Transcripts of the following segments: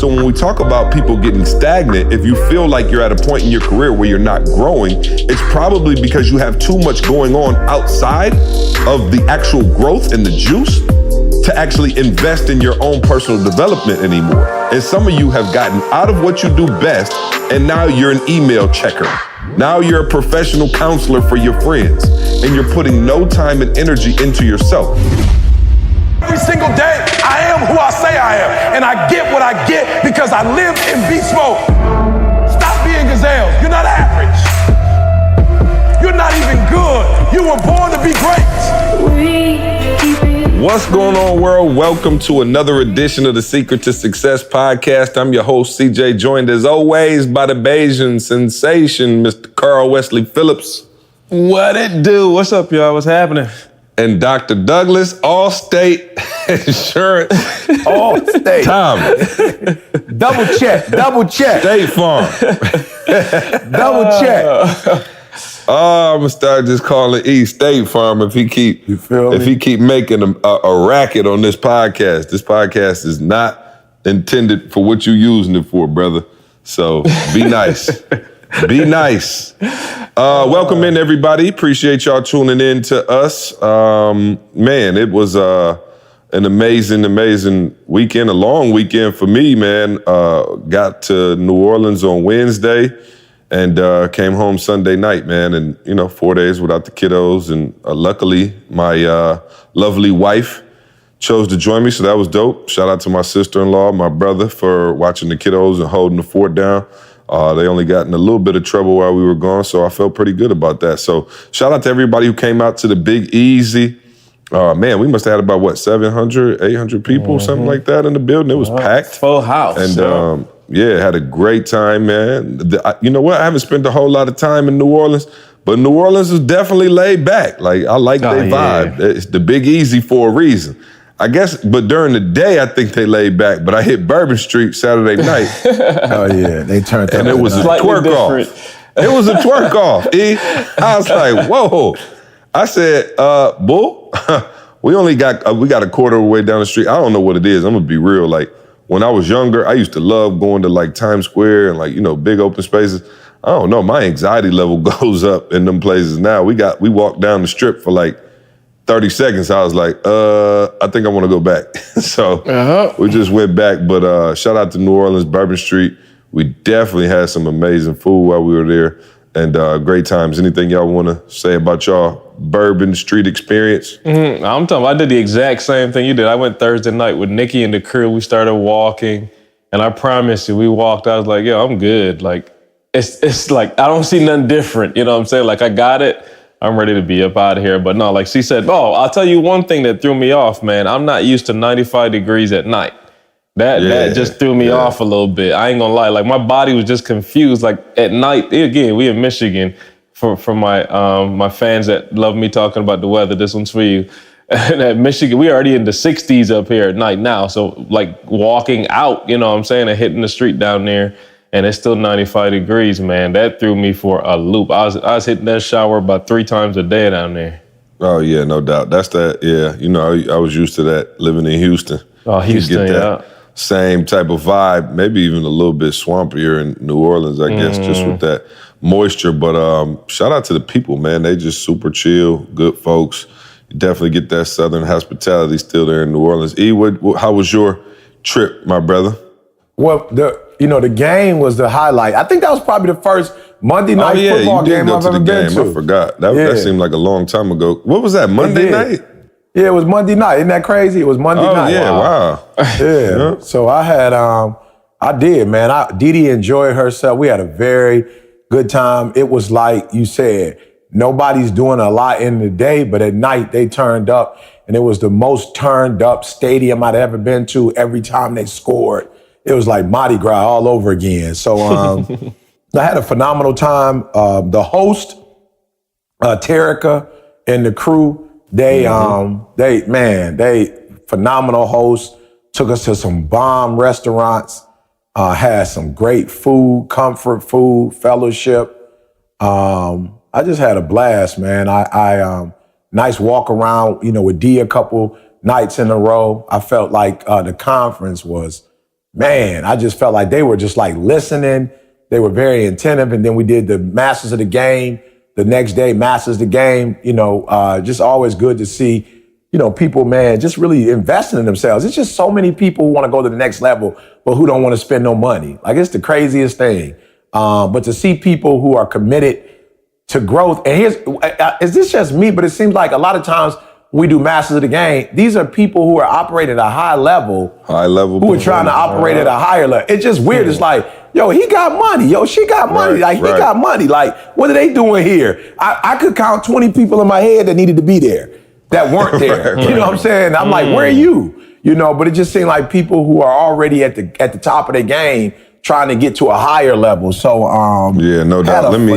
So when we talk about people getting stagnant, if you feel like you're at a point in your career where you're not growing, it's probably because you have too much going on outside of the actual growth and the juice to actually invest in your own personal development anymore. And some of you have gotten out of what you do best, and now you're an email checker. Now you're a professional counselor for your friends, and you're putting no time and energy into yourself. Every single day, I am who I say I am, and I get what I get because I live in beast mode. Stop being gazelles. You're not average. You're not even good. You were born to be great. What's going on, world? Welcome to another edition of the Secret to Success podcast. I'm your host, CJ, joined as always by the Bayesian sensation, Mr. Carl Wesley Phillips. What it do? What's up, y'all? What's happening? And Dr. Douglas, Allstate Insurance. Allstate. Tom. Double check. State Farm. Double check. I'm gonna start just calling E State Farm if he keep making a racket on this podcast. This podcast is not intended for what you're using it for, brother. So be nice. Be nice. Welcome in, everybody. Appreciate y'all tuning in to us. Man, it was an amazing weekend, a long weekend for me, man. Got to New Orleans on Wednesday and came home Sunday night, man. And, 4 days without the kiddos. And luckily, my lovely wife chose to join me, so that was dope. Shout out to my sister-in-law, my brother, for watching the kiddos and holding the fort down. They only got in a little bit of trouble while we were gone, so I felt pretty good about that. So shout out to everybody who came out to the Big Easy. Man, we must have had about, 700, 800 people, something like that in the building. It was packed. Full house. And had a great time, man. You know what? I haven't spent a whole lot of time in New Orleans, but New Orleans is definitely laid back. Like, I like their vibe. It's the Big Easy for a reason. I guess, but during the day, I think they laid back. But I hit Bourbon Street Saturday night. Oh, yeah. They turned and up. it was a twerk off. It was a twerk off, E. I was like, whoa. I said, bull, we got a quarter of the way down the street. I don't know what it is. I'm going to be real. Like, when I was younger, I used to love going to, like, Times Square and, big open spaces. I don't know. My anxiety level goes up in them places now. We walked down the strip for, 30 seconds, I was like, I think I want to go back. So we just went back. But shout out to New Orleans, Bourbon Street. We definitely had some amazing food while we were there and great times. Anything y'all want to say about y'all Bourbon Street experience? I'm talking. I did the exact same thing you did. I went Thursday night with Nikki and the crew. We started walking, and I promise you, we walked. I was like, yo, I'm good. Like, it's like, I don't see nothing different. You know what I'm saying? Like, I got it. I'm ready to be up out of here. But no, like she said, I'll tell you one thing that threw me off, man. I'm not used to 95 degrees at night. That just threw me off a little bit. I ain't gonna lie. Like, my body was just confused. Like, at night, again, we in Michigan. For my fans that love me talking about the weather, this one's for you. And at Michigan, we already in the 60s up here at night now. So, like, walking out, you know what I'm saying, and hitting the street down there, and it's still 95 degrees, man. That threw me for a loop. I was hitting that shower about 3 times a day down there. Oh, yeah, no doubt. That's that, yeah. I was used to that living in Houston. Oh, Houston, you get that same type of vibe, maybe even a little bit swampier in New Orleans, I guess, just with that moisture. But shout out to the people, man. They just super chill, good folks. You definitely get that Southern hospitality still there in New Orleans. E, how was your trip, my brother? Well, the game was the highlight. I think that was probably the first Monday night football game I've ever been to. I forgot. That seemed like a long time ago. What was that, Monday night? Yeah, it was Monday night. Isn't that crazy? It was Monday night. Oh, yeah, wow. Yeah. So I had, I did, man. Dee enjoyed herself. We had a very good time. It was like you said, nobody's doing a lot in the day, but at night they turned up, and it was the most turned up stadium I'd ever been to. Every time they scored, it was like Mardi Gras all over again. So I had a phenomenal time. The host, Terica, and the crew, they phenomenal hosts, took us to some bomb restaurants, had some great food, comfort food, fellowship. I just had a blast, man. I nice walk around, with D a couple nights in a row. I felt like the conference was man, I just felt like they were just like listening. They were very attentive. And then we did the Masters of the Game. The next day, Masters of the Game, just always good to see, people, man, just really investing in themselves. It's just so many people who want to go to the next level, but who don't want to spend no money. Like, it's the craziest thing. But to see people who are committed to growth, and is this just me? But it seems like a lot of times we do Masters of the Game, these are people who are operating at a high level, who are trying to operate at a higher level. It's just weird. It's like, yo, he got money. Yo, she got money. He got money. Like, what are they doing here? I could count 20 people in my head that needed to be there that weren't there. You know what I'm saying? I'm like, where are you? But it just seemed like people who are already at the top of their game trying to get to a higher level. So, yeah, no doubt. Let me,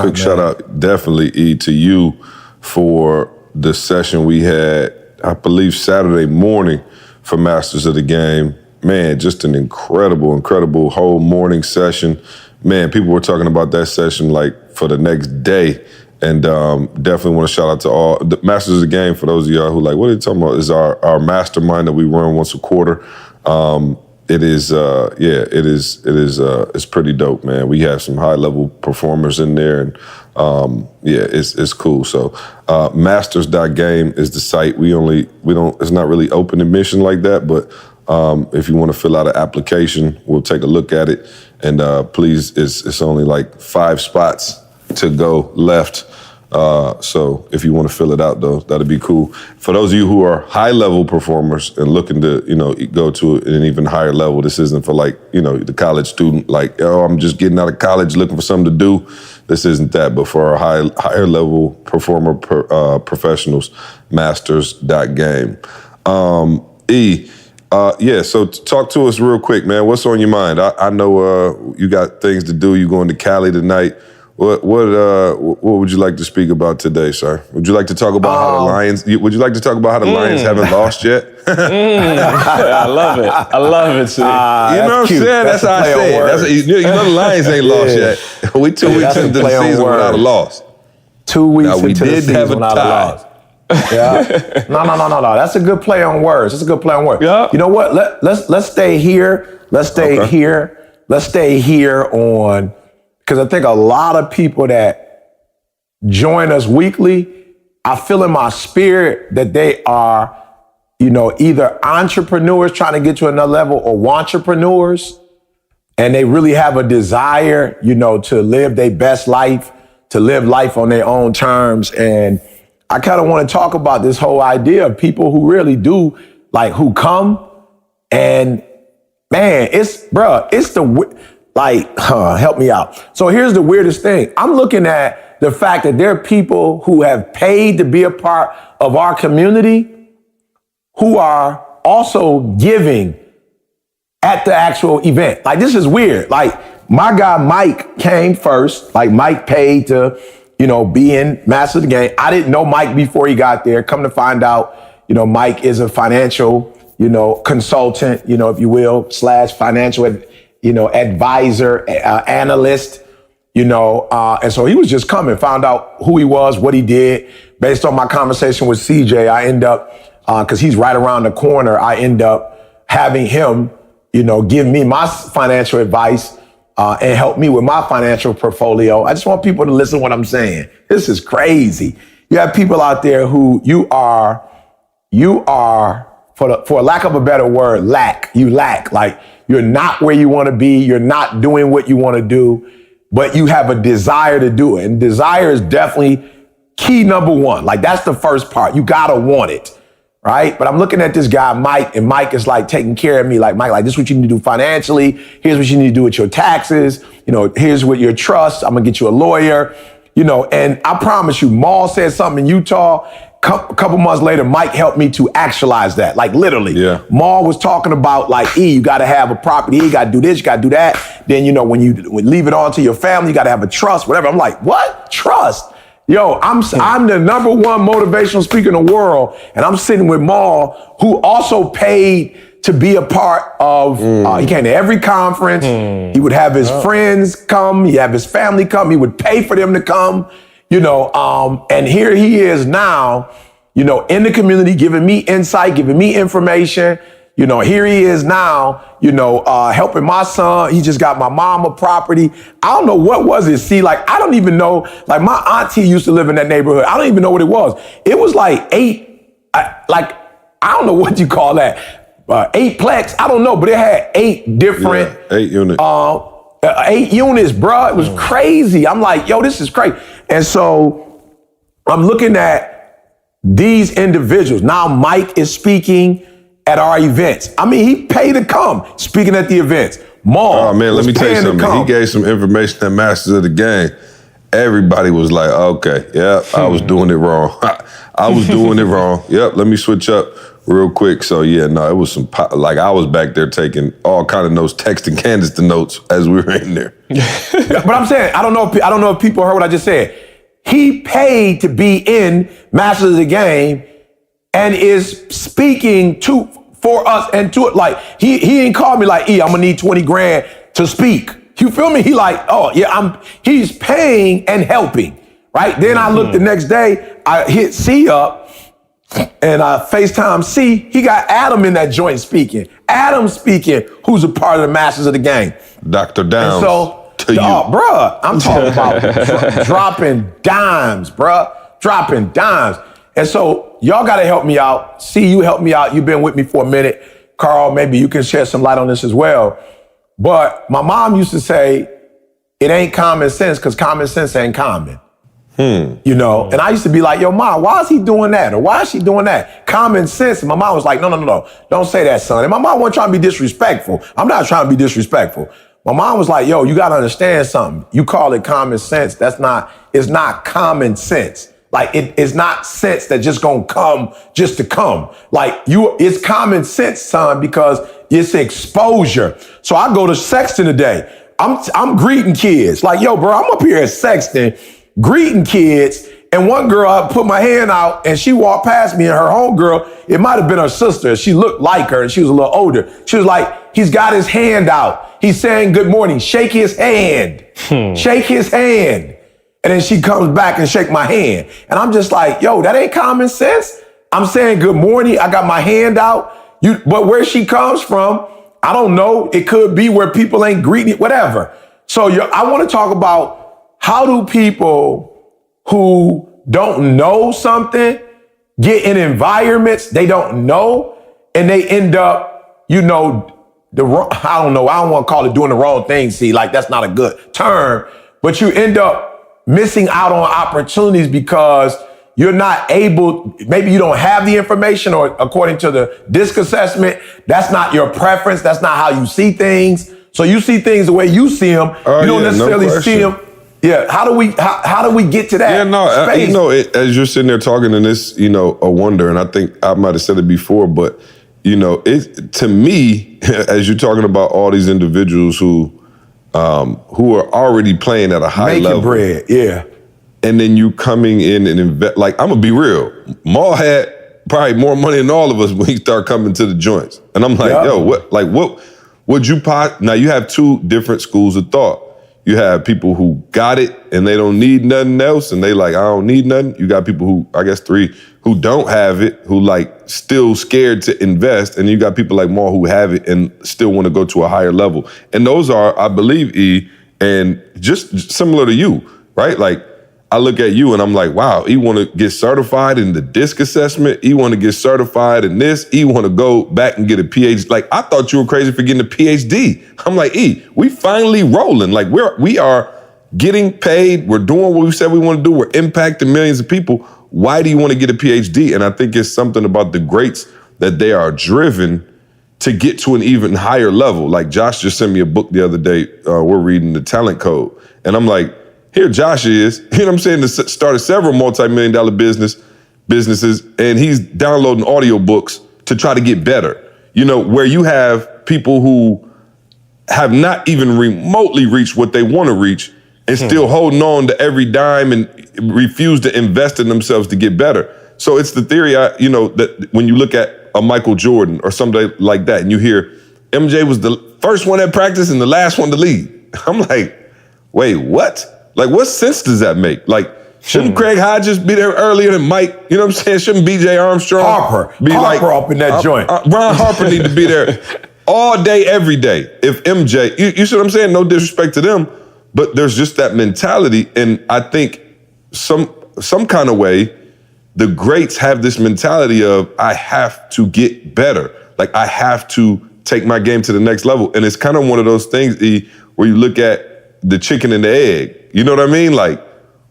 quick shout out definitely, E, to you for the session we had, I believe Saturday morning for Masters of the Game. Man, just an incredible whole morning session. Man, people were talking about that session like for the next day. And definitely want to shout out to all the Masters of the Game. For those of y'all who like, what are you talking about? Is our mastermind that we run once a quarter. It is, it's pretty dope, man. We have some high level performers in there, and it's cool. So masters.game is the site. It's not really open admission like that, but if you want to fill out an application, we'll take a look at it. And please, it's only like 5 spots to go left. So if you want to fill it out, though, that'd be cool. For those of you who are high-level performers and looking to, go to an even higher level, this isn't for like, the college student, like, oh, I'm just getting out of college looking for something to do. This isn't that, but for our higher-level performer professionals, masters.game. So talk to us real quick, man. What's on your mind? I know you got things to do. You going to Cali tonight. What would you like to speak about today, sir? Would you like to talk about how the Lions? Would you like to talk about how the Lions haven't lost yet? I love it. I love it, Sid. You know what I'm saying? That's how I say it. The Lions ain't lost yet. We 2 weeks into the season without a loss. 2 weeks into the season without a loss. Yeah. No. That's a good play on words. Yeah. You know what? Let's stay here. Let's stay here on. Because I think a lot of people that join us weekly, I feel in my spirit that they are, either entrepreneurs trying to get to another level or entrepreneurs, and they really have a desire, to live their best life, to live life on their own terms. And I kind of want to talk about this whole idea of people who really do, like, who come and, man, help me out. So here's the weirdest thing. I'm looking at the fact that there are people who have paid to be a part of our community who are also giving at the actual event. Like, this is weird. Like, my guy Mike came first. Like, Mike paid to, be in Master of the Game. I didn't know Mike before he got there. Come to find out, Mike is a financial, consultant, if you will, / financial advisor, analyst, and so he was just coming, found out who he was, what he did. Based on my conversation with CJ, I end up, because he's right around the corner, I end up having him, give me my financial advice and help me with my financial portfolio. I just want people to listen to what I'm saying. This is crazy. You have people out there who you are, for lack of a better word, you lack. Like, you're not where you want to be. You're not doing what you want to do, but you have a desire to do it. And desire is definitely key number one. Like, that's the first part. You got to want it, right? But I'm looking at this guy, Mike, and Mike is like taking care of me. Like, Mike, this is what you need to do financially. Here's what you need to do with your taxes. Here's what your trust. I'm going to get you a lawyer, and I promise you, Maul said something in Utah. Couple months later, Mike helped me to actualize that. Like, literally. Yeah. Maul was talking about, like, you got to have a property. You got to do this. You got to do that. Then, when you leave it on to your family, you got to have a trust, whatever. I'm like, what? Trust? Yo, I'm the number one motivational speaker in the world. And I'm sitting with Maul, who also paid to be a part of, he came to every conference. He would have his friends come. He'd have his family come. He would pay for them to come. And here he is now, in the community, giving me insight, giving me information, You know, here he is now, you know, helping my son. He just got my mom a property. I don't know what was it. See, like, I don't even know. Like, my auntie used to live in that neighborhood. I don't even know what it was. It was like I don't know what you call that. 8plex. I don't know, but it had 8 different. Yeah, 8 units. 8 units, bro. It was crazy. I'm like, yo, this is crazy. And so I'm looking at these individuals. Now Mike is speaking at our events. I mean, he paid to come speaking at the events. Oh man, let me tell you something. He gave some information at Masters of the Game. Everybody was like, okay, yeah, I was doing it wrong. I was doing it wrong. Yep, let me switch up real quick. So yeah, no, it was some, like I was back there taking all kind of notes, texting Candace the notes as we were in there. But I'm saying, I don't know if people heard what I just said. He paid to be in Masters of the Game and is speaking for us and to it. Like, he didn't call me like, I'm gonna need 20 grand to speak. You feel me? He like, oh yeah, he's paying and helping, right? Then I look the next day, I hit C up and I FaceTime C. He got Adam in that joint speaking. Adam speaking, who's a part of the Masters of the Game. Dr. Downs. And so, bruh, I'm talking about dropping dimes, bruh, dropping dimes. And so y'all got to help me out. C, you help me out. You've been with me for a minute. Carl, maybe you can shed some light on this as well. But my mom used to say, it ain't common sense because common sense ain't common. You know, and I used to be like, yo, Mom, why is he doing that? Or why is she doing that? Common sense. And my mom was like, no. Don't say that, son. And my mom wasn't trying to be disrespectful. I'm not trying to be disrespectful. My mom was like, yo, you got to understand something. You call it common sense. It's not common sense. Like, it's not sense that just gonna come just to come. Like, it's common sense, son, because it's exposure. So I go to Sexton today. I'm greeting kids. Like, yo, bro, I'm up here at Sexton greeting kids. And one girl, I put my hand out and she walked past me, and her homegirl, it might have been her sister. She looked like her and she was a little older. She was like, he's got his hand out. He's saying good morning. Shake his hand. Shake his hand. And then she comes back and shake my hand. And I'm just like, yo, that ain't common sense. I'm saying good morning. I got my hand out. But where she comes from, I don't know. It could be where people ain't greeting, whatever. So I want to talk about, how do people who don't know something get in environments they don't know, and they end up, I don't know. I don't want to call it doing the wrong thing. See, like, that's not a good term, but you end up missing out on opportunities because you're not able, maybe you don't have the information, or according to the DISC assessment, that's not your preference. That's not how you see things. So you see things the way you see them. You don't necessarily see them. Yeah, how do we get to that? Yeah, no, space? As you're sitting there talking, and this, a wonder, and I think I might have said it before, but it to me, as you're talking about all these individuals who are already playing at a high level, making bread, yeah, and then you coming in and invest. Like, I'm gonna be real, Maul had probably more money than all of us when he started coming to the joints, and I'm like, yo, what would you now you have 2 different schools of thought. You have people who got it and they don't need nothing else, and they like, I don't need nothing. You got people who, I guess 3, who don't have it, who like still scared to invest. And you got people like Maul who have it and still want to go to a higher level. And those are, I believe, E, and just similar to you, right? Like, I look at you and I'm like, wow, he want to get certified in the DISC assessment. He want to get certified in this. He want to go back and get a PhD. Like, I thought you were crazy for getting a PhD. I'm like, E, we finally rolling. Like, we are getting paid. We're doing what we said we want to do. We're impacting millions of people. Why do you want to get a PhD? And I think it's something about the greats that they are driven to get to an even higher level. Like, Josh just sent me a book the other day. We're reading The Talent Code. And I'm like, here Josh is, you know what I'm saying, started several multi-million-dollar businesses, and he's downloading audiobooks to try to get better. Where you have people who have not even remotely reached what they want to reach and still holding on to every dime and refuse to invest in themselves to get better. So it's the theory, that when you look at a Michael Jordan or somebody like that, and you hear MJ was the first one at practice and the last one to leave. I'm like, wait, what? Like, what sense does that make? Like, Shouldn't Craig Hodges be there earlier than Mike? You know what I'm saying? Shouldn't B.J. Armstrong Harper up in that joint. Ron Harper need to be there all day, every day. If MJ, you see what I'm saying? No disrespect to them, but there's just that mentality, and I think some kind of way, the greats have this mentality of, I have to get better. Like, I have to take my game to the next level. And it's kind of one of those things, E, where you look at the chicken and the egg. You know what I mean? Like,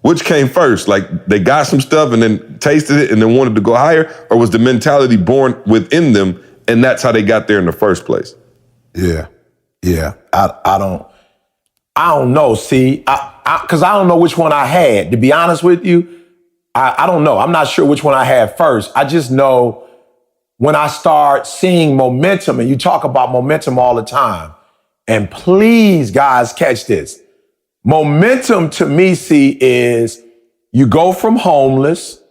which came first? Like, they got some stuff and then tasted it and then wanted to go higher? Or was the mentality born within them and that's how they got there in the first place? Yeah. I don't know. See, because I don't know which one I had. To be honest with you, I don't know. I'm not sure which one I had first. I just know when I start seeing momentum, and you talk about momentum all the time, and please, guys, catch this. Momentum to me, see, is you go from homeless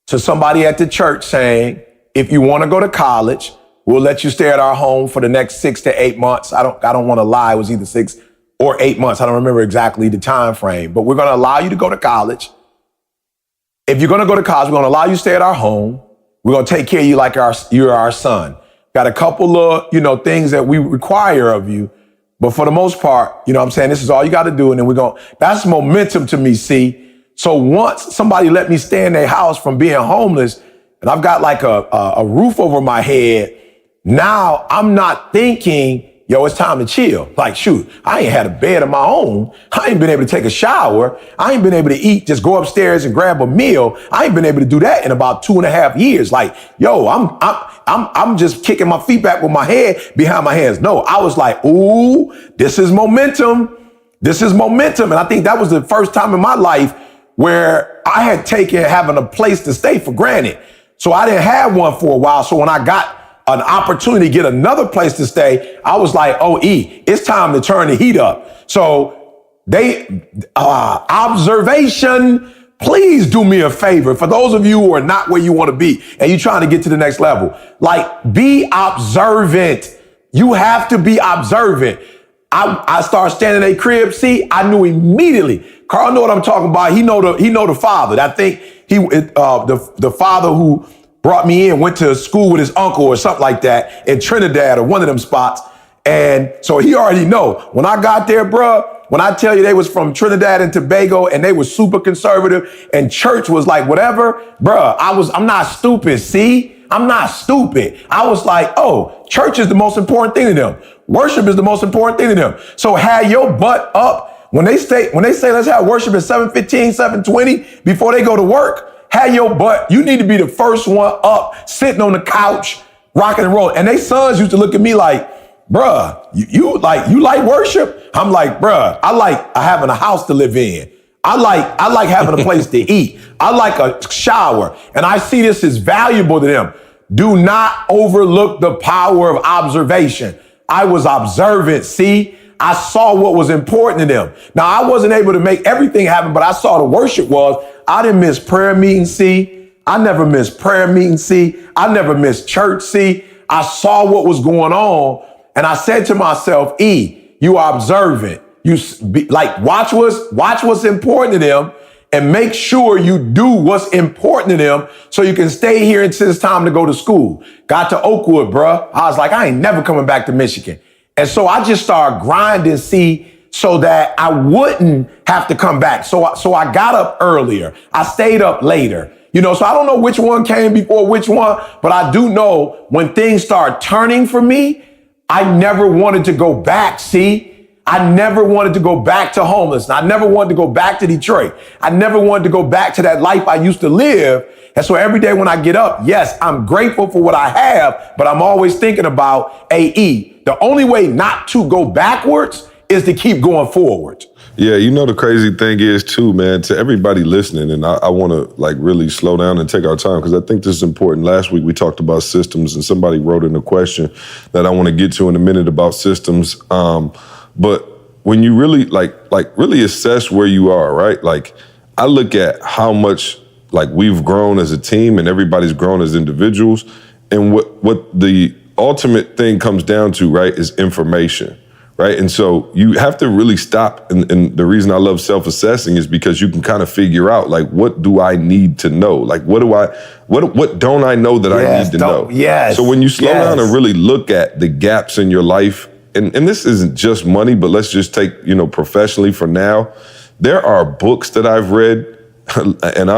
to somebody at the church saying, if you want to go to college, we'll let you stay at our home for the next 6 to 8 months. I don't want to lie. It was either 6 or 8 months. I don't remember exactly the time frame, but we're going to allow you to go to college. If you're going to go to college, we're going to allow you to stay at our home. We're going to take care of you like you're our son. Got a couple of, things that we require of you. But for the most part, what I'm saying, this is all you got to do. And then that's momentum to me, see. So once somebody let me stay in their house from being homeless, and I've got like a roof over my head, now I'm not thinking, it's time to chill. Like, shoot, I ain't had a bed of my own. I ain't been able to take a shower. I ain't been able to eat, just go upstairs and grab a meal. I ain't been able to do that in about 2.5 years. Like, I'm just kicking my feet back with my head behind my hands. No, I was like, ooh, this is momentum. This is momentum. And I think that was the first time in my life where I had taken having a place to stay for granted. So I didn't have one for a while. So when I got an opportunity to get another place to stay, I was like, it's time to turn the heat up. So observation, please do me a favor. For those of you who are not where you want to be and you're trying to get to the next level, like, be observant. You have to be observant. I started standing in a crib. See, I knew immediately. Carl know what I'm talking about. He know the father. I think the father who brought me in, went to school with his uncle or something like that in Trinidad or one of them spots. And so he already know. When I got there, bruh, when I tell you they was from Trinidad and Tobago and they was super conservative and church was like whatever, bruh, I'm not stupid, see? I'm not stupid. I was like, church is the most important thing to them. Worship is the most important thing to them. So have your butt up. When they say let's have worship at 7:15, 7:20 before they go to work, have your butt. You need to be the first one up, sitting on the couch, rocking and rolling. And they sons used to look at me like, bruh, you like worship? I'm like, bruh, I like having a house to live in. I like having a place to eat. I like a shower. And I see this as valuable to them. Do not overlook the power of observation. I was observant, see? I saw what was important to them. Now, I wasn't able to make everything happen, but I saw the worship was. I didn't miss prayer meetings, see? I never missed prayer meetings, see? I never missed church, see? I saw what was going on, and I said to myself, you are observant. Watch what's important to them, and make sure you do what's important to them so you can stay here until it's time to go to school. Got to Oakwood, bruh. I was like, I ain't never coming back to Michigan. And so I just started grinding, see, so that I wouldn't have to come back. So I got up earlier. I stayed up later. So I don't know which one came before which one, but I do know when things start turning for me, I never wanted to go back, see? I never wanted to go back to homelessness. I never wanted to go back to Detroit. I never wanted to go back to that life I used to live. And so every day when I get up, yes, I'm grateful for what I have, but I'm always thinking about the only way not to go backwards is to keep going forward. Yeah, the crazy thing is too, man, to everybody listening, and I want to really slow down and take our time because I think this is important. Last week we talked about systems and somebody wrote in a question that I want to get to in a minute about systems. But when you really really assess where you are, right? Like, I look at how much we've grown as a team and everybody's grown as individuals, and what the ultimate thing comes down to, right, is information, right? And so you have to really stop. And the reason I love self-assessing is because you can kind of figure out, like, what do I need to know? Like, what don't I know that I need to know? Yes. So when you slow down and really look at the gaps in your life, and this isn't just money, but let's just take, professionally for now, there are books that I've read, and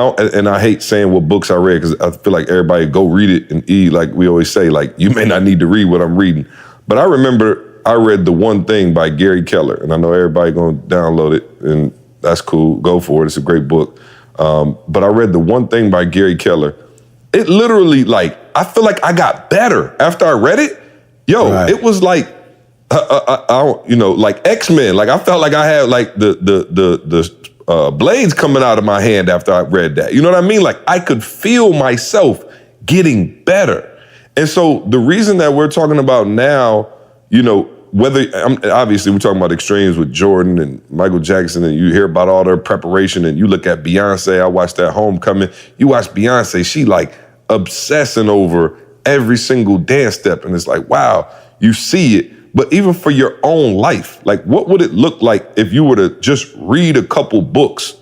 I hate saying what books I read because I feel like everybody go read it and like we always say, like, you may not need to read what I'm reading. But I remember I read The One Thing by Gary Keller, and I know everybody gonna download it, and that's cool, go for it, it's a great book. But I read The One Thing by Gary Keller. It literally, like, I feel like I got better after I read it. It was like, like X-Men. Like, I felt like I had like the blades coming out of my hand after I read that. You know what I mean? Like, I could feel myself getting better. And so the reason that we're talking about now, obviously we're talking about extremes with Jordan and Michael Jackson, and you hear about all their preparation, and you look at Beyonce. I watched that Homecoming. You watch Beyonce, she like obsessing over every single dance step. And it's like, wow, you see it. But even for your own life, like, what would it look like if you were to just read a couple books?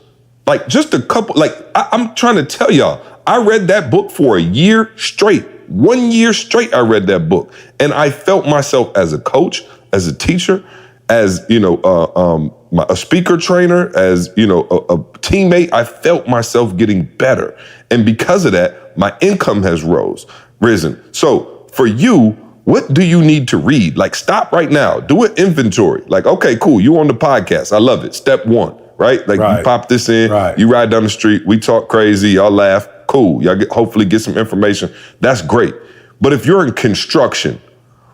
Like, just a couple, like, I'm trying to tell y'all, I read that book for a year straight. 1 year straight, I read that book. And I felt myself as a coach, as a teacher, as, a speaker trainer, as, a teammate. I felt myself getting better. And because of that, my income has risen. So for you, what do you need to read? Like, stop right now. Do an inventory. Like, okay, cool. You on the podcast. I love it. Step one, right? Like, you pop this in. Right. You ride down the street. We talk crazy. Y'all laugh. Cool. Y'all hopefully get some information. That's great. But if you're in construction,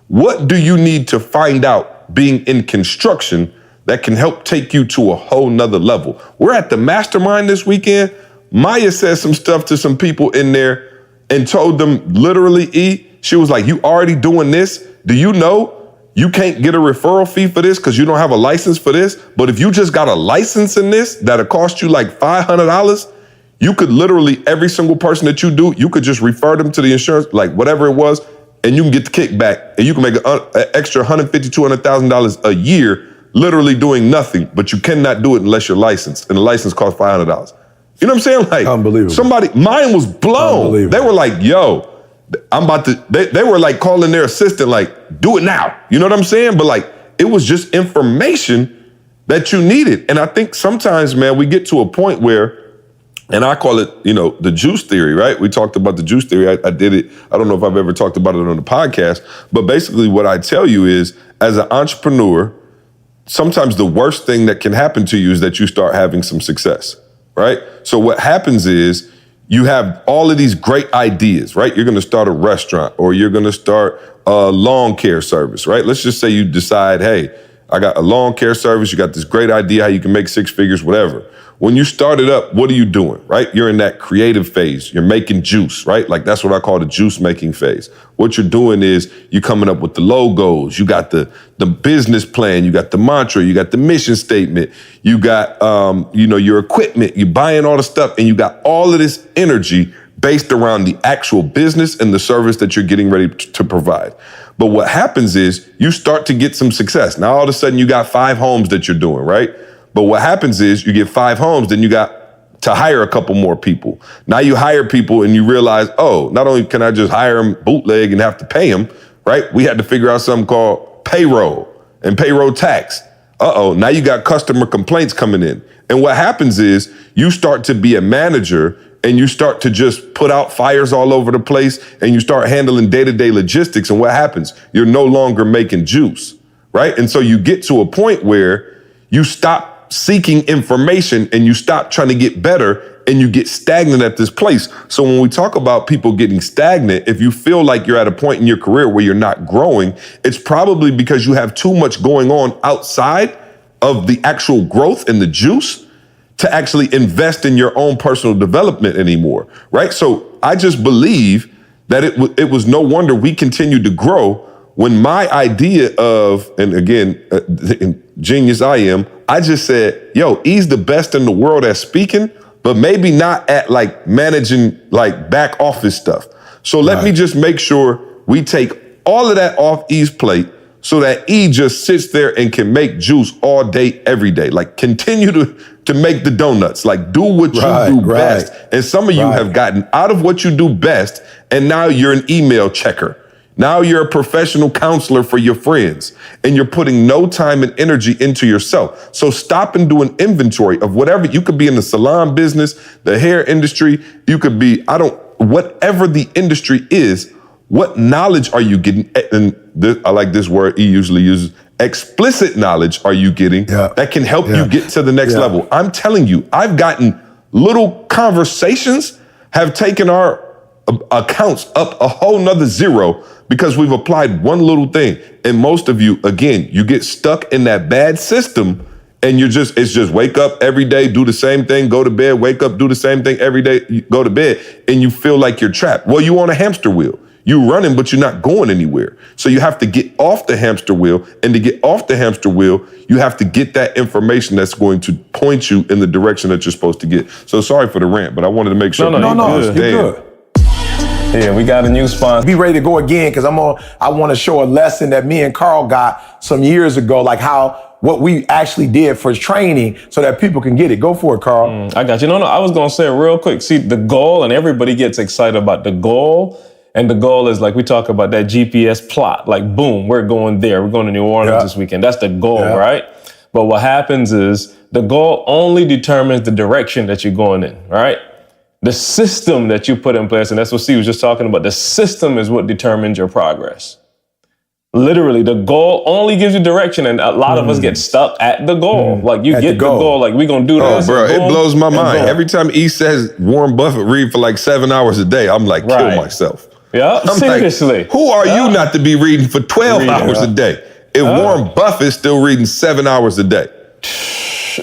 what do you need to find out being in construction that can help take you to a whole nother level? We're at the mastermind this weekend. Maya said some stuff to some people in there and told them literally, she was like, you already doing this? Do you know you can't get a referral fee for this because you don't have a license for this? But if you just got a license in this that'll cost you like $500, you could literally, every single person that you do, you could just refer them to the insurance, like whatever it was, and you can get the kickback, and you can make an extra $150,000, $200,000 a year literally doing nothing, but you cannot do it unless you're licensed, and the license costs $500. You know what I'm saying? Like, unbelievable. Mine was blown. They were like, yo, I'm about to, they were like calling their assistant, like, do it now. You know what I'm saying? But like, it was just information that you needed. And I think sometimes, man, we get to a point where, and I call it, the juice theory, right? We talked about the juice theory. I did it. I don't know if I've ever talked about it on the podcast, but basically what I tell you is, as an entrepreneur, sometimes the worst thing that can happen to you is that you start having some success, right? So what happens is, you have all of these great ideas, right? You're going to start a restaurant, or you're going to start a lawn care service, right? Let's just say you decide, hey, I got a lawn care service. You got this great idea how you can make 6 figures, whatever. When you start it up, what are you doing, right? You're in that creative phase. You're making juice, right? Like, that's what I call the juice making phase. What you're doing is you're coming up with the logos. You got the business plan. You got the mantra. You got the mission statement. You got, your equipment. You're buying all the stuff, and you got all of this energy based around the actual business and the service that you're getting ready to provide. But what happens is you start to get some success. Now, all of a sudden, you got 5 homes that you're doing, right? But what happens is you get 5 homes, then you got to hire a couple more people. Now you hire people and you realize, oh, not only can I just hire them bootleg and have to pay them, right? We had to figure out something called payroll and payroll tax. Now you got customer complaints coming in. And what happens is you start to be a manager, and you start to just put out fires all over the place, and you start handling day-to-day logistics. And what happens? You're no longer making juice, right? And so you get to a point where you stop seeking information and you stop trying to get better, and you get stagnant at this place. So when we talk about people getting stagnant, if you feel like you're at a point in your career where you're not growing, it's probably because you have too much going on outside of the actual growth and the juice to actually invest in your own personal development anymore, right? So I just believe that it was no wonder we continued to grow when my idea of, and again, genius I am, I just said, yo, he's the best in the world at speaking, but maybe not at like managing like back office stuff. So let me just make sure we take all of that off E's plate, so that E just sits there and can make juice all day, every day. Like continue to make the donuts. Like do what you do best. And some of you have gotten out of what you do best, and now you're an email checker. Now you're a professional counselor for your friends, and you're putting no time and energy into yourself. So stop and do an inventory of whatever. You could be in the salon business, the hair industry. You could be, whatever the industry is, what knowledge are you getting? And I like this word E usually uses. Explicit knowledge are you getting that can help you get to the next level? I'm telling you, I've gotten little conversations have taken our accounts up a whole nother zero because we've applied one little thing. And most of you, again, you get stuck in that bad system, and it's just wake up every day, do the same thing, go to bed, wake up, do the same thing every day, go to bed, and you feel like you're trapped. Well, you on a hamster wheel. You're running, but you're not going anywhere. So you have to get off the hamster wheel. And to get off the hamster wheel, you have to get that information that's going to point you in the direction that you're supposed to get. So sorry for the rant, but I wanted to make sure. No, you're good. Yeah, we got a new sponsor. Be ready to go again, because I want to show a lesson that me and Carl got some years ago, like what we actually did for training so that people can get it. Go for it, Carl. I got you. No, I was going to say it real quick. See, the goal, and everybody gets excited about the goal. And the goal is, like we talk about that GPS plot, like boom, we're going there. We're going to New Orleans this weekend. That's the goal, right? But what happens is the goal only determines the direction that you're going in, right? The system that you put in place, and that's what Steve was just talking about, the system is what determines your progress. Literally, the goal only gives you direction, and a lot of us get stuck at the goal. Like you get the goal, like we're gonna do this. Oh, bro, boom, it blows my mind. boom. Every time E says Warren Buffett read for like 7 hours a day, I'm like, kill myself. Yeah, I'm seriously. Like, who are you not to be reading for 12 hours a day? If Warren Buffett's still reading 7 hours a day.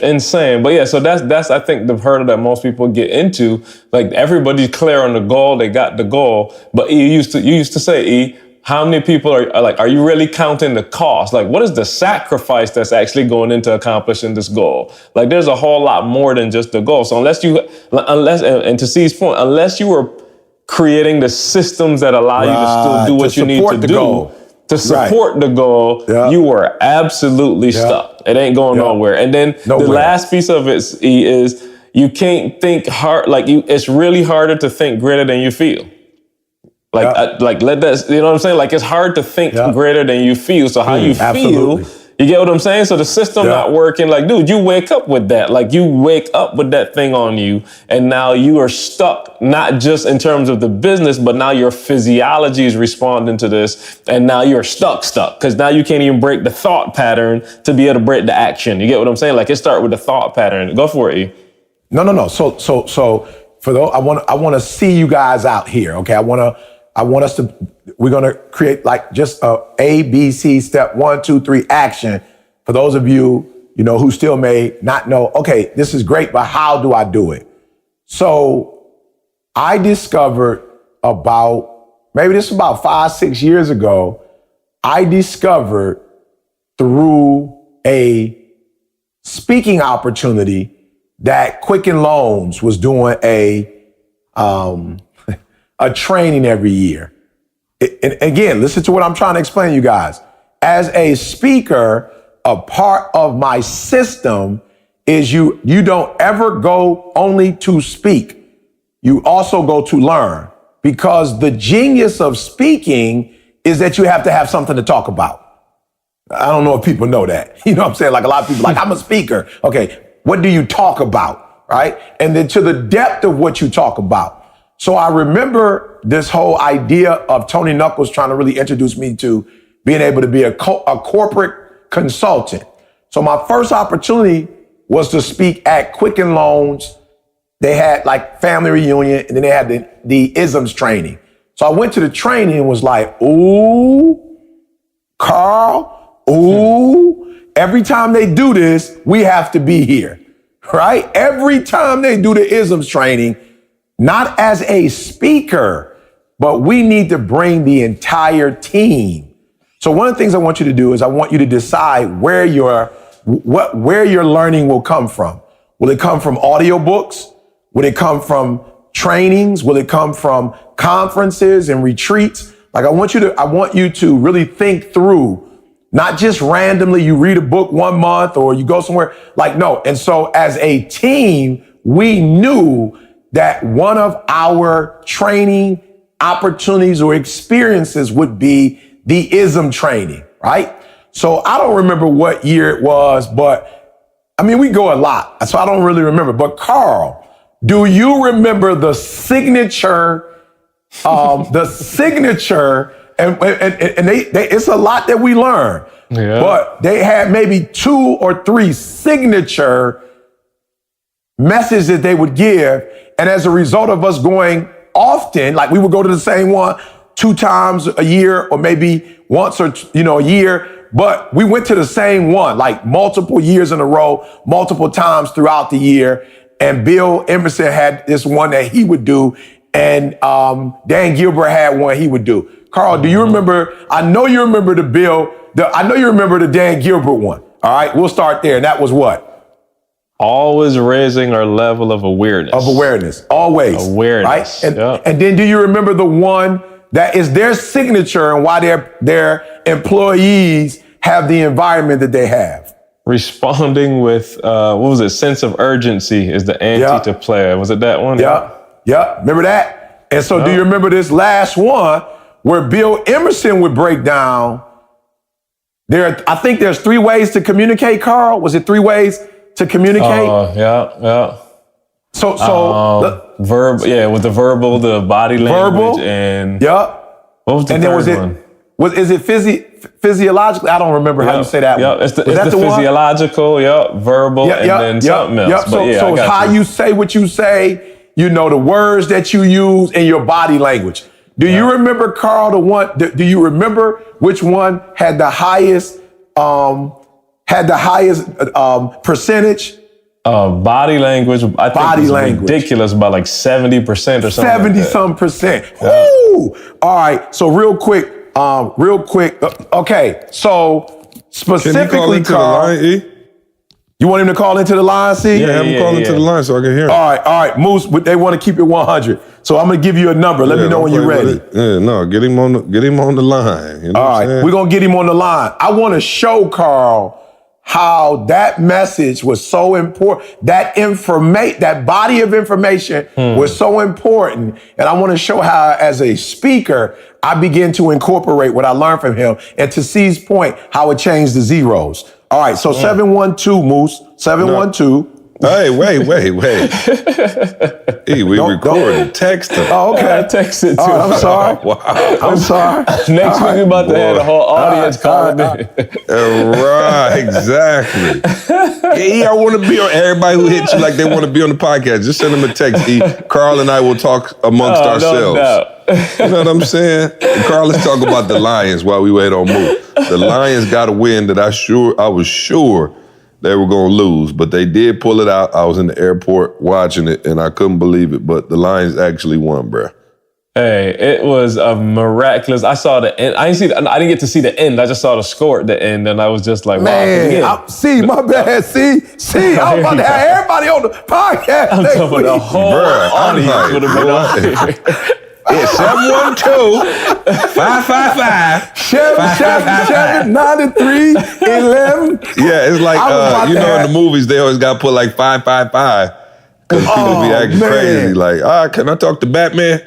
Insane. But yeah, so that's I think the hurdle that most people get into. Like everybody's clear on the goal, they got the goal. But you used to say, E, how many people are you really counting the cost? Like what is the sacrifice that's actually going into accomplishing this goal? Like there's a whole lot more than just the goal. So unless and to C's point, unless you were creating the systems that allow you to still do what you need to do to support the goal, you were absolutely stuck. It ain't going nowhere. And then the last piece of it is you can't think hard. Like it's really harder to think greater than you feel. Like let that, you know what I'm saying? Like it's hard to think greater than you feel. So how you feel, you get what I'm saying? So the system not working. Like, dude, you wake up with that. Like you wake up with that thing on you, and now you are stuck, not just in terms of the business, but now your physiology is responding to this, and now you're stuck, because now you can't even break the thought pattern to be able to break the action. You get what I'm saying? Like it start with the thought pattern. Go for it, E. No. So for those, I want to see you guys out here. Okay, I want us to. We're going to create like just A, B, C, step 1, 2, 3 action. For those of you, who still may not know, okay, this is great, but how do I do it? So I discovered about 5, 6 years ago, I discovered through a speaking opportunity that Quicken Loans was doing a training every year. And again, listen to what I'm trying to explain to you guys. As a speaker, a part of my system is you don't ever go only to speak. You also go to learn, because the genius of speaking is that you have to have something to talk about. I don't know if people know that. You know what I'm saying? Like a lot of people like, I'm a speaker. Okay, what do you talk about, right? And then to the depth of what you talk about. So I remember this whole idea of Tony Knuckles trying to really introduce me to being able to be a corporate consultant. So my first opportunity was to speak at Quicken Loans. They had like family reunion, and then they had the isms training. So I went to the training and was like, ooh, Carl, ooh, every time they do this, we have to be here, right? Every time they do the isms training, not as a speaker, but we need to bring the entire team. So one of the things I want you to do is I want you to decide where your learning will come from. Will it come from audiobooks? Will it come from trainings? Will it come from conferences and retreats? Like I want you to really think through not just randomly you read a book 1 month or you go somewhere. Like, no. And so as a team, we knew that one of our training opportunities or experiences would be the ISM training, right? So I don't remember what year it was, but I mean, we go a lot, so I don't really remember. But Carl, do you remember the signature, and it's a lot that we learn, but they had maybe 2 or 3 signature messages that they would give. And as a result of us going often, like we would go to the same one 2 times a year or maybe once or, a year, but we went to the same one, like multiple years in a row, multiple times throughout the year. And Bill Emerson had this one that he would do. And Dan Gilbert had one he would do. Carl, do you remember? I know you remember the Dan Gilbert one. All right, we'll start there. And that was what? Always raising our level of awareness. Always. Awareness. Right? And then do you remember the one that is their signature and why their employees have the environment that they have? Responding with, sense of urgency is the ante to player. Was it that one? Yeah. Remember that? And so do you remember this last one where Bill Emerson would break down I think there's 3 ways to communicate, Carl? Was it 3 ways to communicate? Yeah. So with the verbal, the body language, and what was the third one? Is it physiologically? I don't remember how you say that one. It's the physiological, verbal, and then something else. So it's how you say what you say, the words that you use, and your body language. Do you remember, Carl, the one? Do you remember which one had the highest percentage? Body language, I think was ridiculous, by like 70% or something. 70-some percent. Woo! All right. So real quick. Okay. So specifically, can he call into Carl, the line, E? You want him to call into the line, C? Yeah, have him call into the line so I can hear him. All right. Moose, but they want to keep it 100. So I'm gonna give you a number. Let me know when you're ready. Get him on the line. You know all right, we're gonna get him on the line. I want to show Carl how that message was so important. That body of information was so important. And I want to show how, as a speaker, I begin to incorporate what I learned from him. And to C's point, how it changed the zeros. All right, so 712, Moose. 712. Hey, wait. Hey, we recorded. Text him. Oh, okay. I texted too. I'm sorry. Wow. I'm sorry. Next week, we're about to have the whole audience calling in. Right, exactly. I want to be on. Everybody who hits you like they want to be on the podcast, just send them a text. Carl and I will talk amongst ourselves. You know what I'm saying? And Carl, let's talk about the Lions while we wait on Moose. The Lions got a win that I was sure they were going to lose, but they did pull it out. I was in the airport watching it, and I couldn't believe it, but the Lions actually won, bruh. Hey, it was a miraculous. I saw the end. I didn't get to see the end. I just saw the score at the end, and I was just like, wow. Man, my bad. See, I'm about to have everybody on the podcast. I'm talking about the whole audience would have been on here. It's 712-555. 793 11. Yeah, it's like in the movies they always got to put like 555 because people be acting crazy. Like, can I talk to Batman?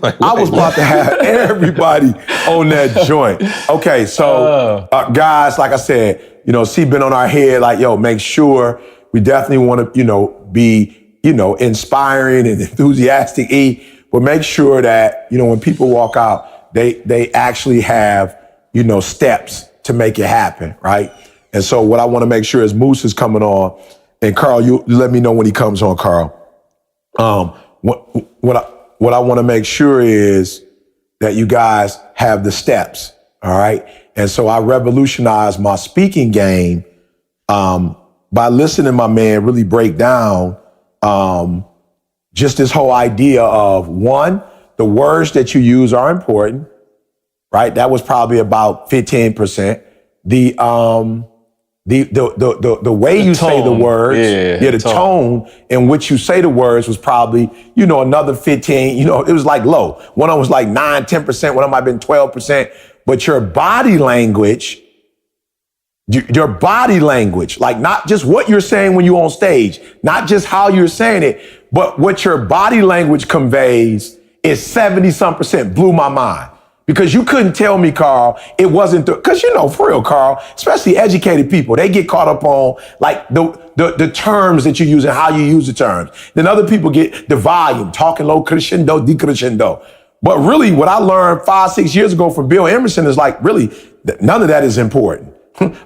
Like, I was about to have everybody on that joint. Okay, so guys, like I said, C been on our head. Like, make sure we definitely want to, be, inspiring and enthusiastic. But make sure that, when people walk out, they actually have, steps to make it happen, right? And so what I want to make sure is Moose is coming on. And Carl, you let me know when he comes on, Carl. What I want to make sure is that you guys have the steps, all right? And so I revolutionized my speaking game by listening to my man really break down just this whole idea of, one, the words that you use are important, right? That was probably about 15%. The way you say the words, the tone in which you say the words was probably, another 15, it was like low. One of them was like 9, 10%, one of them might have been 12%. But your body language Your body language, like not just what you're saying when you're on stage, not just how you're saying it, but what your body language conveys is 70-some%. Blew my mind. Because you couldn't tell me, Carl, it wasn't because for real, Carl, especially educated people, they get caught up on like the terms that you use and how you use the terms. Then other people get the volume, talking low, crescendo, decrescendo. But really what I learned 5-6 years ago from Bill Emerson is like, really, none of that is important.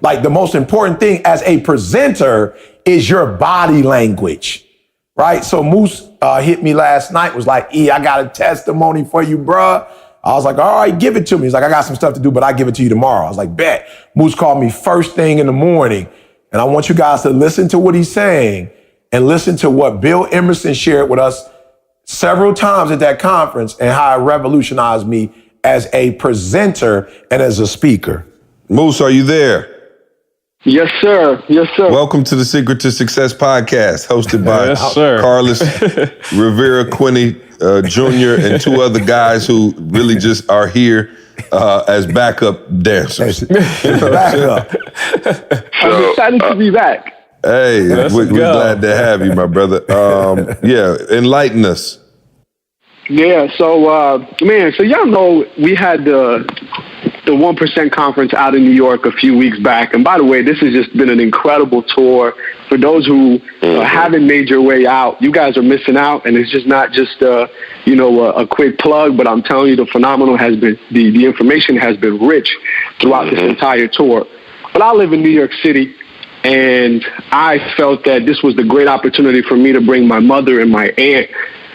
Like the most important thing as a presenter is your body language, right? So Moose hit me last night, was like, I got a testimony for you, bruh. I was like, all right, give it to me. He's like, I got some stuff to do, but I'll give it to you tomorrow. I was like, bet. Moose called me first thing in the morning. And I want you guys to listen to what he's saying and listen to what Bill Emerson shared with us several times at that conference and how it revolutionized me as a presenter and as a speaker. Moose, are you there? Yes, sir. Yes, sir. Welcome to the Secret to Success podcast, hosted by Yes, sir. Carlos Rivera Quinney Jr. and two other guys who really just are here as backup dancers. Backup. I'm excited to be back. Hey, we're glad to have you, my brother. Enlighten us. Yeah, so, so y'all know we had the 1% conference out in New York a few weeks back. And by the way, this has just been an incredible tour. For those who haven't made your way out, you guys are missing out. And it's just not just, a quick plug, but I'm telling you, the phenomenal has been, the information has been rich throughout this entire tour. But I live in New York City, and I felt that this was the great opportunity for me to bring my mother and my aunt.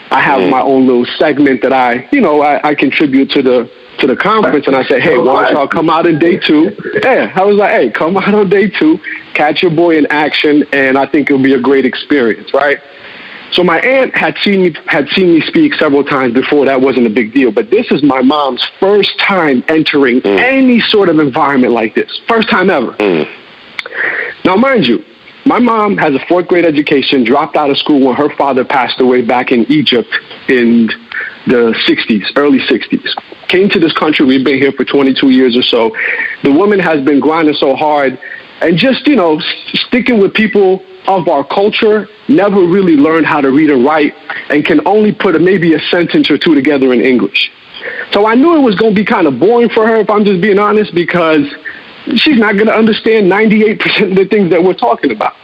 I have my own little segment that I contribute to the conference, and I said, hey, why don't y'all come out in day 2? Yeah, I was like, hey, come out on day 2, catch your boy in action, and I think it'll be a great experience, right? So my aunt had seen me speak several times before. That wasn't a big deal, but this is my mom's first time entering any sort of environment like this. First time ever. Now, mind you, my mom has a 4th grade education, dropped out of school when her father passed away back in Egypt in the 60s, early 60s. Came to this country. We've been here for 22 years or so. The woman has been grinding so hard and just, sticking with people of our culture, never really learned how to read and write, and can only put maybe a sentence or two together in English. So I knew it was going to be kind of boring for her, if I'm just being honest, because she's not going to understand 98% of the things that we're talking about.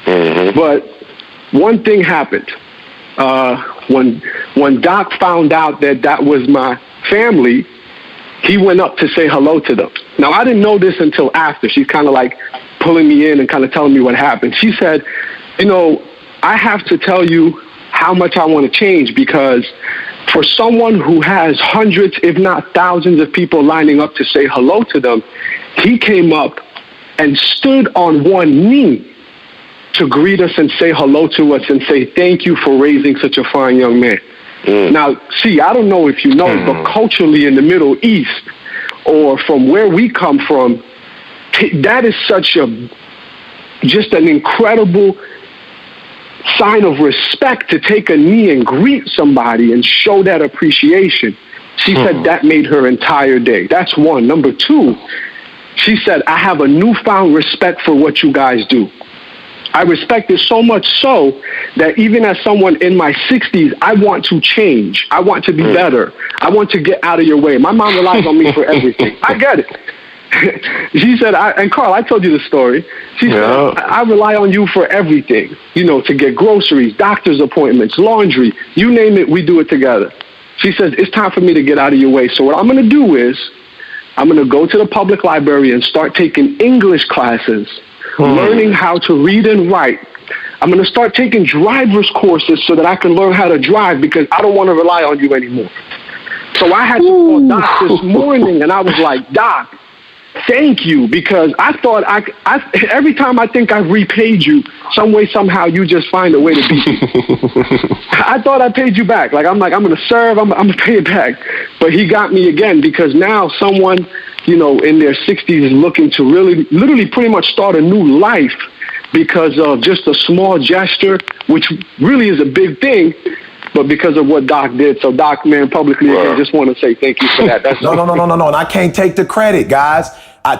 But one thing happened. When Doc found out that was my family, he went up to say hello to them. Now, I didn't know this until after. She's kind of like pulling me in and kind of telling me what happened. She said, I have to tell you how much I want to change, because for someone who has hundreds, if not thousands of people lining up to say hello to them, he came up and stood on one knee to greet us and say hello to us and say thank you for raising such a fine young man. Now, see, I don't know if you know, but culturally in the Middle East, or from where we come from, that is just an incredible sign of respect to take a knee and greet somebody and show that appreciation. She said that made her entire day. That's one. Number 2, she said, I have a newfound respect for what you guys do. I respect it so much so that even as someone in my 60s, I want to change. I want to be better. I want to get out of your way. My mom relies on me for everything. I get it. She said, and Carl, I told you the story. She said, I rely on you for everything, to get groceries, doctor's appointments, laundry, you name it, we do it together. She says, it's time for me to get out of your way. So what I'm going to do is I'm going to go to the public library and start taking English classes, learning how to read and write. I'm going to start taking driver's courses so that I can learn how to drive, because I don't want to rely on you anymore. So I had to call Doc this morning, and I was like, Doc, thank you, because I thought every time I think I've repaid you, some way, somehow, you just find a way to beat me. I thought I paid you back. I'm going to serve, I'm going to pay it back. But he got me again, because now someone, in their 60s is looking to literally pretty much start a new life because of just a small gesture, which really is a big thing, but because of what Doc did. So Doc, man, publicly, I just want to say thank you for that. That's No. And I can't take the credit, guys.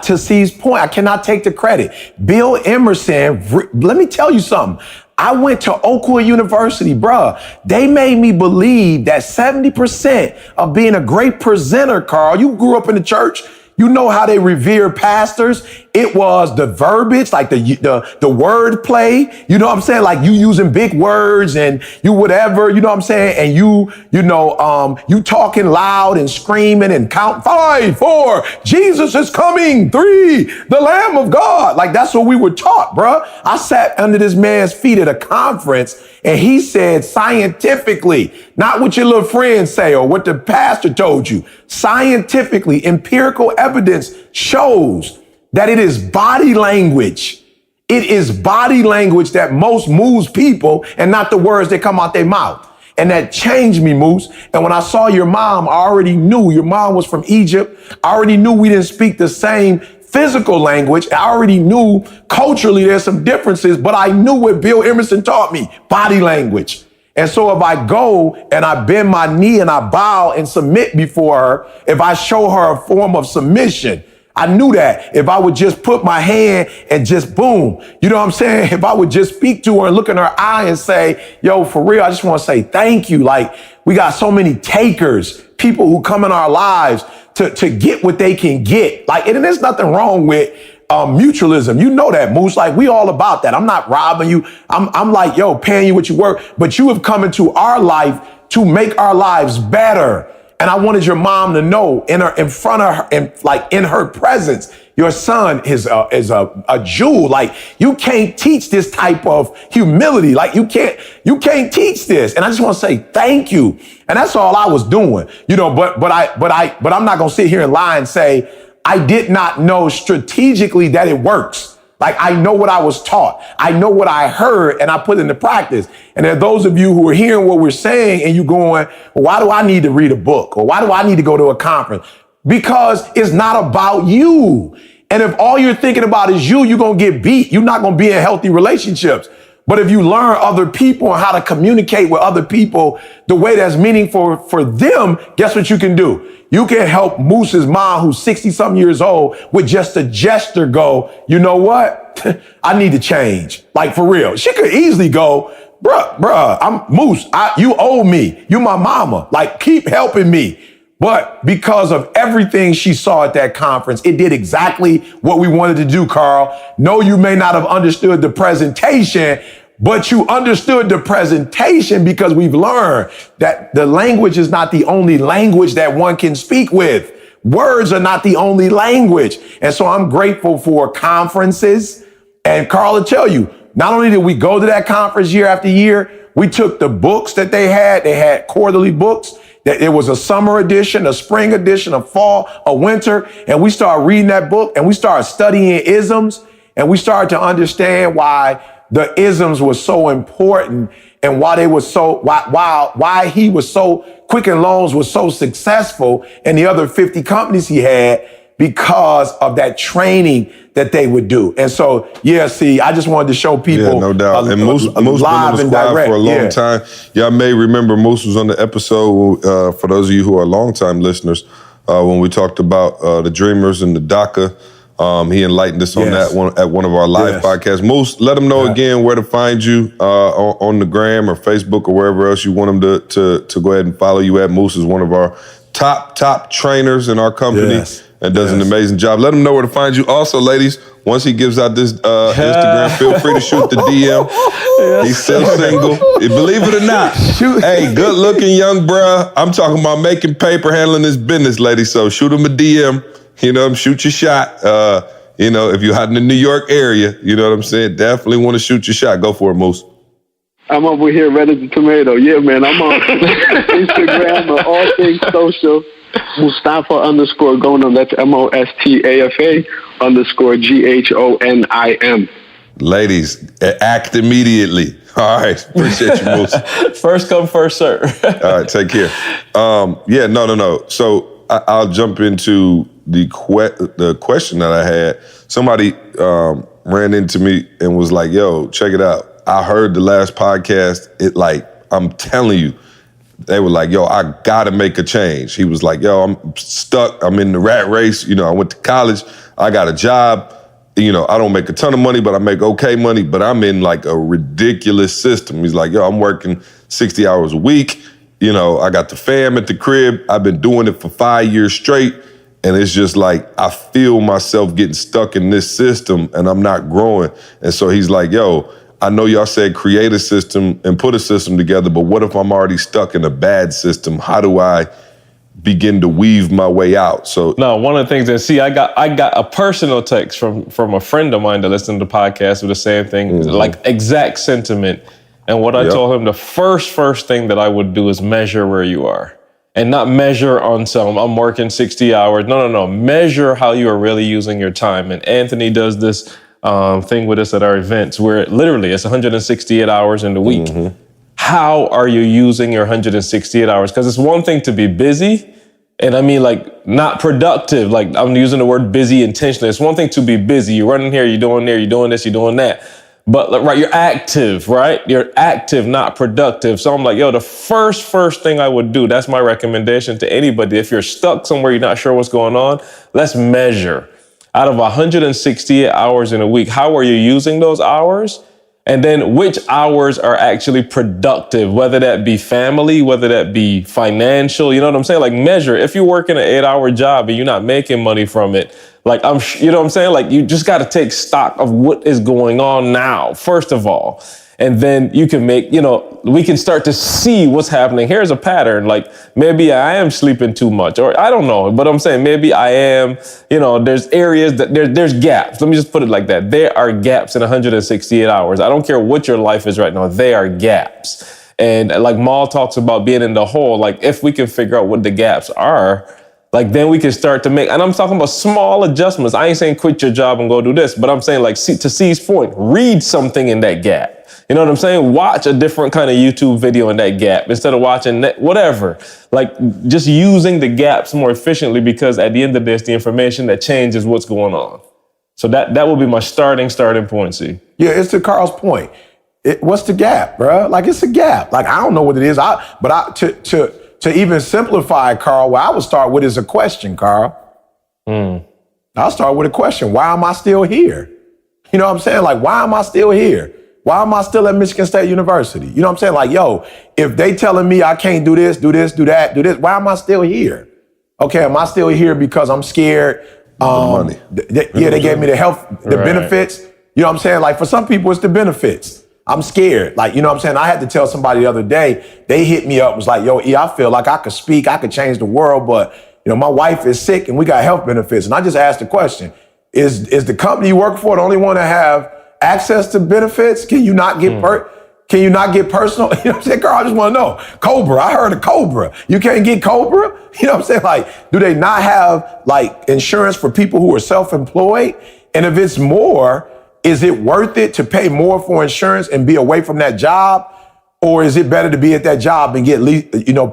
to C's point, I cannot take the credit. Bill Emerson, let me tell you something. I went to Oakwood University, bruh. They made me believe that 70% of being a great presenter, Carl, you grew up in the church, you know how they revere pastors. It was the verbiage, like the word play. You know what I'm saying? Like you using big words and you whatever, you know what I'm saying? And you talking loud and screaming and count 5, 4, Jesus is coming, 3, the Lamb of God. Like that's what we were taught, bruh. I sat under this man's feet at a conference and he said scientifically, not what your little friends say or what the pastor told you, scientifically, empirical evidence shows that it is body language. It is body language that most moves people and not the words that come out their mouth. And that changed me, Moose. And when I saw your mom, I already knew your mom was from Egypt. I already knew we didn't speak the same physical language. I already knew culturally there's some differences, but I knew what Bill Emerson taught me, body language. And so if I go and I bend my knee and I bow and submit before her, if I show her a form of submission, I knew that if I would just put my hand and just boom, you know what I'm saying? If I would just speak to her and look in her eye and say, yo, for real, I just want to say thank you. Like we got so many takers, people who come in our lives to get what they can get. Like, and there's nothing wrong with mutualism. You know that, Moose. Like we all about that. I'm not robbing you. I'm like, yo, paying you what you work, but you have come into our life to make our lives better. And I wanted your mom to know in front of her, in her presence, your son is a Jew. Like you can't teach this type of humility. Like you can't teach this. And I just want to say thank you. And that's all I was doing, you know, but I'm not going to sit here and lie and say I did not know strategically that it works. Like I know what I was taught. I know what I heard and I put into practice. And there are those of you who are hearing what we're saying and you going, well, why do I need to read a book? Or why do I need to go to a conference? Because it's not about you. And if all you're thinking about is you, you're going to get beat. You're not going to be in healthy relationships. But if you learn other people and how to communicate with other people the way that's meaningful for them, guess what you can do? You can help Moose's mom, who's 60-something years old, with just a gesture go, you know what? I need to change. Like, for real. She could easily go, bruh, I'm Moose. You owe me. You my mama. Like, keep helping me. But because of everything she saw at that conference, it did exactly what we wanted to do, Carl. No, you may not have understood the presentation, but you understood the presentation because we've learned that the language is not the only language that one can speak with. Words are not the only language. And so I'm grateful for conferences. And Carl will tell you, not only did we go to that conference year after year, we took the books that they had quarterly books. It was a summer edition, a spring edition, a fall, a winter. And we started reading that book and we started studying isms and we started to understand why the isms were so important and why they were why he was so, Quicken Loans was so successful and the other 50 companies he had because of that training that they would do. And so, yeah, see, I just wanted to show people. Yeah, no doubt. And Moose been on the squad for a long time. Y'all may remember Moose was on the episode, for those of you who are longtime listeners, when we talked about the Dreamers and the DACA. He enlightened us on that one at one of our live podcasts. Moose, let them know again where to find you on the gram or Facebook or wherever else you want them to go ahead and follow you at. Moose is one of our top trainers in our company and does an amazing job. Let them know where to find you. Also, ladies, once he gives out this Instagram, feel free to shoot the DM. He's still single. Believe it or not. Hey, good looking young bruh. I'm talking about making paper, handling his business, ladies. So shoot him a DM. You know, shoot your shot. You know, if you're out in the New York area, you know what I'm saying? Definitely want to shoot your shot. Go for it, Moose. I'm over here red as a tomato. Yeah, man. I'm on Instagram or all things social. Mustafa_Ghonim. That's MOSTAFA_GHONIM. Ladies, act immediately. All right. Appreciate you, Moose. First come, first serve. All right. Take care. No. So I'll jump into the question that I had. Somebody ran into me and was like, yo, check it out. I heard the last podcast. I'm telling you, they were like, yo, I gotta make a change. He was like, yo, I'm stuck. I'm in the rat race. You know, I went to college. I got a job. You know, I don't make a ton of money, but I make okay money, but I'm in like a ridiculous system. He's like, yo, I'm working 60 hours a week. You know, I got the fam at the crib. I've been doing it for 5 years straight. And it's just like, I feel myself getting stuck in this system and I'm not growing. And so he's like, yo, I know y'all said create a system and put a system together, but what if I'm already stuck in a bad system? How do I begin to weave my way out? So no, one of the things that I got a personal text from a friend of mine that listened to the podcast with the same thing, like exact sentiment. And what I told him, the first thing that I would do is measure where you are. And not measure on I'm working 60 hours. No. Measure how you are really using your time. And Anthony does this thing with us at our events where literally it's 168 hours in the week. Mm-hmm. How are you using your 168 hours? Because it's one thing to be busy, and I mean like not productive. Like I'm using the word busy intentionally. It's one thing to be busy. You're running here, you're doing there, you're doing this, you're doing that. But right, you're active, right? You're active, not productive. So I'm like, yo, the first thing I would do, that's my recommendation to anybody. If you're stuck somewhere, you're not sure what's going on, let's measure. Out of 168 hours in a week, how are you using those hours? And then which hours are actually productive, whether that be family, whether that be financial, you know what I'm saying? Like measure. If you're working an 8-hour job and you're not making money from it, like you know what I'm saying? Like you just got to take stock of what is going on now, first of all. And then you can make, we can start to see what's happening. Here's a pattern. Like maybe I am sleeping too much, or I don't know, but I'm saying maybe I am, there's areas that there's gaps. Let me just put it like that. There are gaps in 168 hours. I don't care what your life is right now. There are gaps. And like Maul talks about being in the hole, like if we can figure out what the gaps are, like then we can start to make, and I'm talking about small adjustments. I ain't saying quit your job and go do this, but I'm saying like to C's point, read something in that gap. You know what I'm saying? Watch a different kind of YouTube video in that gap instead of watching whatever. Like just using the gaps more efficiently, because at the end of this, the information that changes what's going on. So that will be my starting point, C. Yeah, it's to Carl's point. What's the gap, bro? Like it's a gap. Like I don't know what it is. To even simplify, Carl, what I would start with is a question, Carl. I'll start with a question. Why am I still here? You know what I'm saying? Like, why am I still here? Why am I still at Michigan State University? You know what I'm saying? Like, yo, if they telling me I can't do this, do this, why am I still here? Okay, am I still here because I'm scared? Money. They gave me the health, the benefits. You know what I'm saying? Like for some people, it's the benefits. I'm scared. Like, you know what I'm saying? I had to tell somebody the other day, they hit me up, was like, yo, E, I feel like I could speak, I could change the world, but my wife is sick and we got health benefits. And I just asked the question, is the company you work for the only one to have access to benefits? Can you not get can you not get personal? You know what I'm saying, Carl? I just want to know. Cobra, I heard of Cobra. You can't get Cobra? You know what I'm saying? Like, do they not have like insurance for people who are self-employed? And if it's more, is it worth it to pay more for insurance and be away from that job? Or is it better to be at that job and get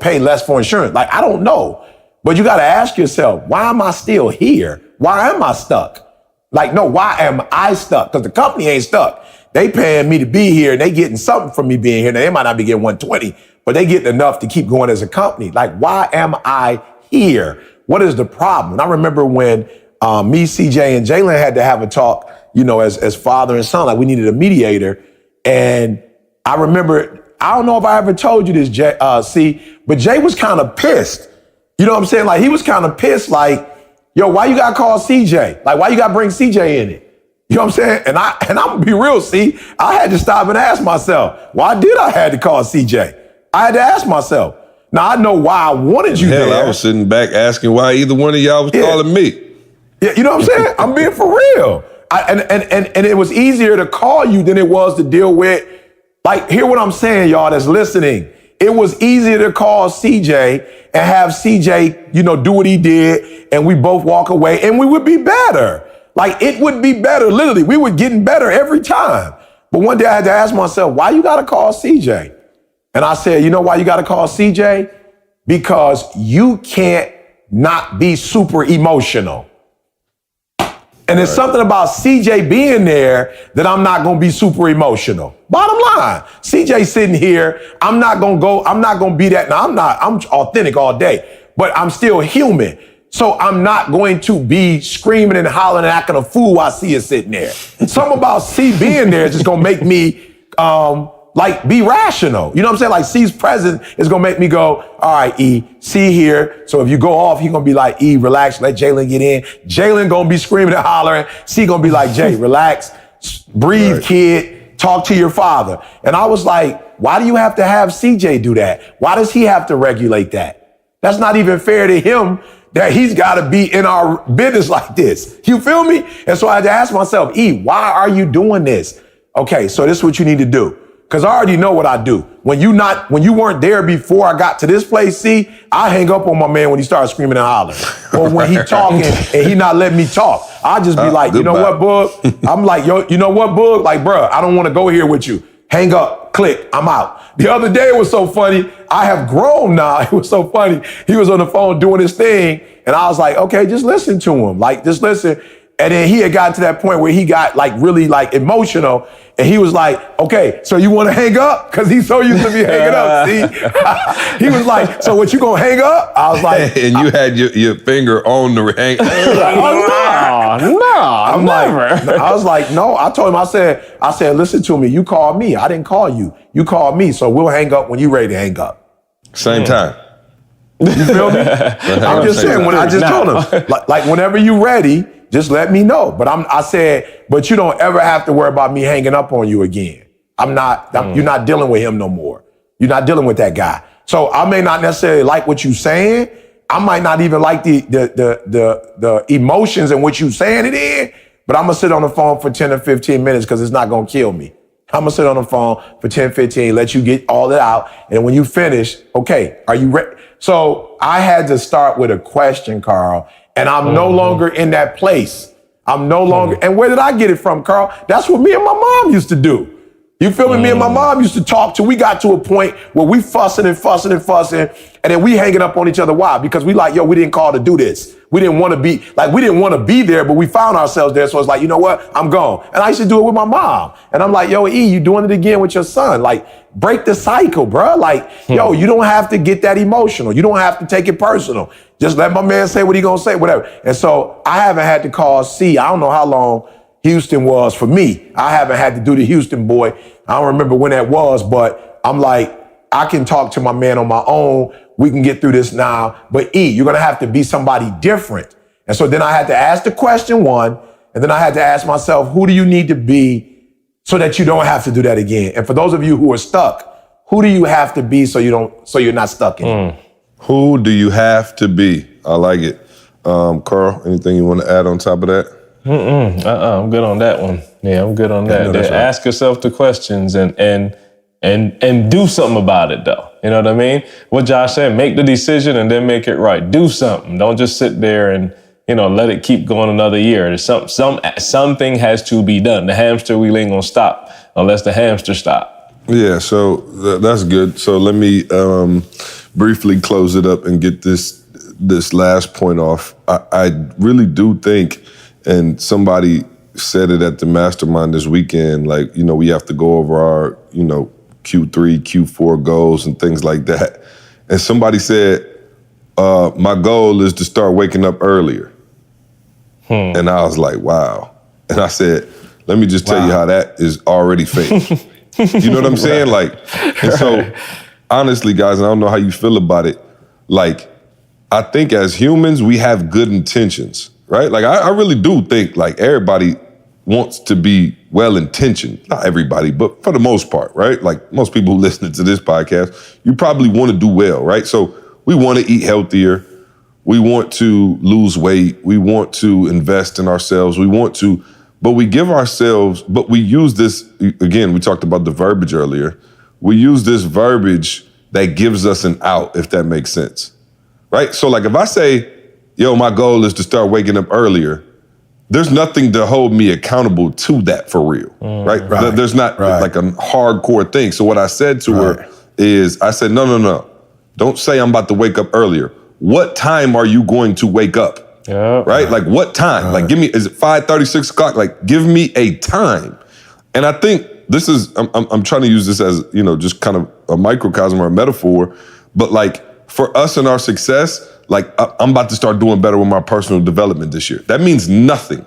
pay less for insurance? Like, I don't know. But you got to ask yourself, why am I still here? Why am I stuck? Like, no, why am I stuck? Because the company ain't stuck. They paying me to be here and they getting something from me being here. Now, they might not be getting 120, but they getting enough to keep going as a company. Like, why am I here? What is the problem? And I remember when me, CJ, and Jalen had to have a talk, as father and son, like we needed a mediator. And I remember, I don't know if I ever told you this, C, but Jay was kind of pissed. You know what I'm saying? Like he was kind of pissed, like, yo, why you gotta call CJ? Like, why you gotta bring CJ in it? You know what I'm saying? And I'm gonna be real, C, I had to stop and ask myself, why did I have to call CJ? I had to ask myself. Now I know why I wanted you there. I was sitting back asking why either one of y'all was calling me. Yeah, you know what I'm saying? I'm being for real. And it was easier to call you than it was to deal with, like, hear what I'm saying, y'all that's listening. It was easier to call CJ and have CJ, do what he did, and we both walk away, and we would be better. Like, it would be better, literally. We were getting better every time. But one day I had to ask myself, why you gotta call CJ? And I said, you know why you gotta call CJ? Because you can't not be super emotional. And there's something about CJ being there that I'm not going to be super emotional. Bottom line, CJ sitting here, I'm not going to be that. Now I'm authentic all day, but I'm still human. So I'm not going to be screaming and hollering and acting a fool while C is sitting there. Something about C being there is just gonna make me like be rational. You know what I'm saying? Like C's presence is gonna make me go, all right, E, C here. So if you go off, he's gonna be like, E, relax, let Jalen get in. Jalen gonna be screaming and hollering. C gonna be like, Jay, relax, breathe, right, kid, talk to your father. And I was like, why do you have to have CJ do that? Why does he have to regulate that? That's not even fair to him that he's gotta be in our business like this. You feel me? And so I had to ask myself, E, why are you doing this? Okay, so this is what you need to do. Cause I already know what I do. When you weren't there before I got to this place, see, I hang up on my man when he starts screaming and hollering. Or when he talking and he not letting me talk. I just be like, you know what, Boog? I'm like, yo, you know what, Boog? Like, bruh, I don't want to go here with you. Hang up, click, I'm out. The other day it was so funny. I have grown now. It was so funny. He was on the phone doing his thing. And I was like, okay, just listen to him. Like, just listen. And then he had gotten to that point where he got like really like emotional. And he was like, okay, so you want to hang up? Because he's so used to me hanging up, see? He was like, so what, you going to hang up? I was like. And you had your finger on the hang. I'm never. I was like, no. I told him, I said, listen to me. You called me. I didn't call you. You called me. So we'll hang up when you're ready to hang up. Same time. You feel me? I'm just saying, when I just told him, like whenever you ready, just let me know. But I said, but you don't ever have to worry about me hanging up on you again. You're not dealing with him no more. You're not dealing with that guy. So I may not necessarily like what you're saying. I might not even like the emotions in which you saying it in, but I'm gonna sit on the phone for 10 or 15 minutes because it's not gonna kill me. I'm gonna sit on the phone for 10, 15, let you get all that out. And when you finish, okay, are you ready? So I had to start with a question, Carl. And I'm no longer in that place. I'm no longer, and where did I get it from, Carl? That's what me and my mom used to do. You feel me? Me and my mom used to talk till we got to a point where we fussing, and then we hanging up on each other. Why? Because we like, yo, we didn't call to do this. We didn't want to be there, but we found ourselves there. So it's like, you know what? I'm gone. And I used to do it with my mom. And I'm like, yo, E, you doing it again with your son. Like, break the cycle, bro. Like, yo, you don't have to get that emotional. You don't have to take it personal. Just let my man say what he gonna say, whatever. And so I haven't had to call C. I don't know how long Houston was for me. I haven't had to do the Houston boy. I don't remember when that was, but I'm like, I can talk to my man on my own. We can get through this now. But E, you're gonna have to be somebody different. And so then I had to ask the question one, and then I had to ask myself, who do you need to be so that you don't have to do that again? And for those of you who are stuck, who do you have to be so you're not stuck in it? Who do you have to be? I like it. Carl, anything you want to add on top of that? I'm good on that one. Yeah, I'm good on that. Right. Ask yourself the questions and do something about it, though. You know what I mean? What Josh said, make the decision and then make it right. Do something. Don't just sit there and, let it keep going another year. There's something has to be done. The hamster wheel ain't gonna stop unless the hamster stop. Yeah, so that's good. So let me briefly close it up and get this last point off. I really do think, and somebody said it at the mastermind this weekend, like, we have to go over our, Q3, Q4 goals and things like that. And somebody said, my goal is to start waking up earlier. And I was like, wow. And I said, let me just tell you how that is already fake. You know what I'm saying? Like, and so honestly, guys, and I don't know how you feel about it. Like, I think as humans, we have good intentions, right? Like, I really do think like everybody wants to be well-intentioned. Not everybody, but for the most part, right? Like most people listening to this podcast, you probably want to do well, right? So we want to eat healthier. We want to lose weight. We want to invest in ourselves. But we use this, again, we talked about the verbiage earlier. We use this verbiage that gives us an out, if that makes sense, right? So like if I say, yo, my goal is to start waking up earlier, there's nothing to hold me accountable to that for real, right? There's not like a hardcore thing. So what I said to her is, I said, no. Don't say I'm about to wake up earlier. What time are you going to wake up? Yeah. Right? Like what time? Like is it 5:30, 6 o'clock? Like give me a time. And I think this is, I'm trying to use this as, just kind of a microcosm or a metaphor, but like for us and our success, like, I'm about to start doing better with my personal development this year. That means nothing.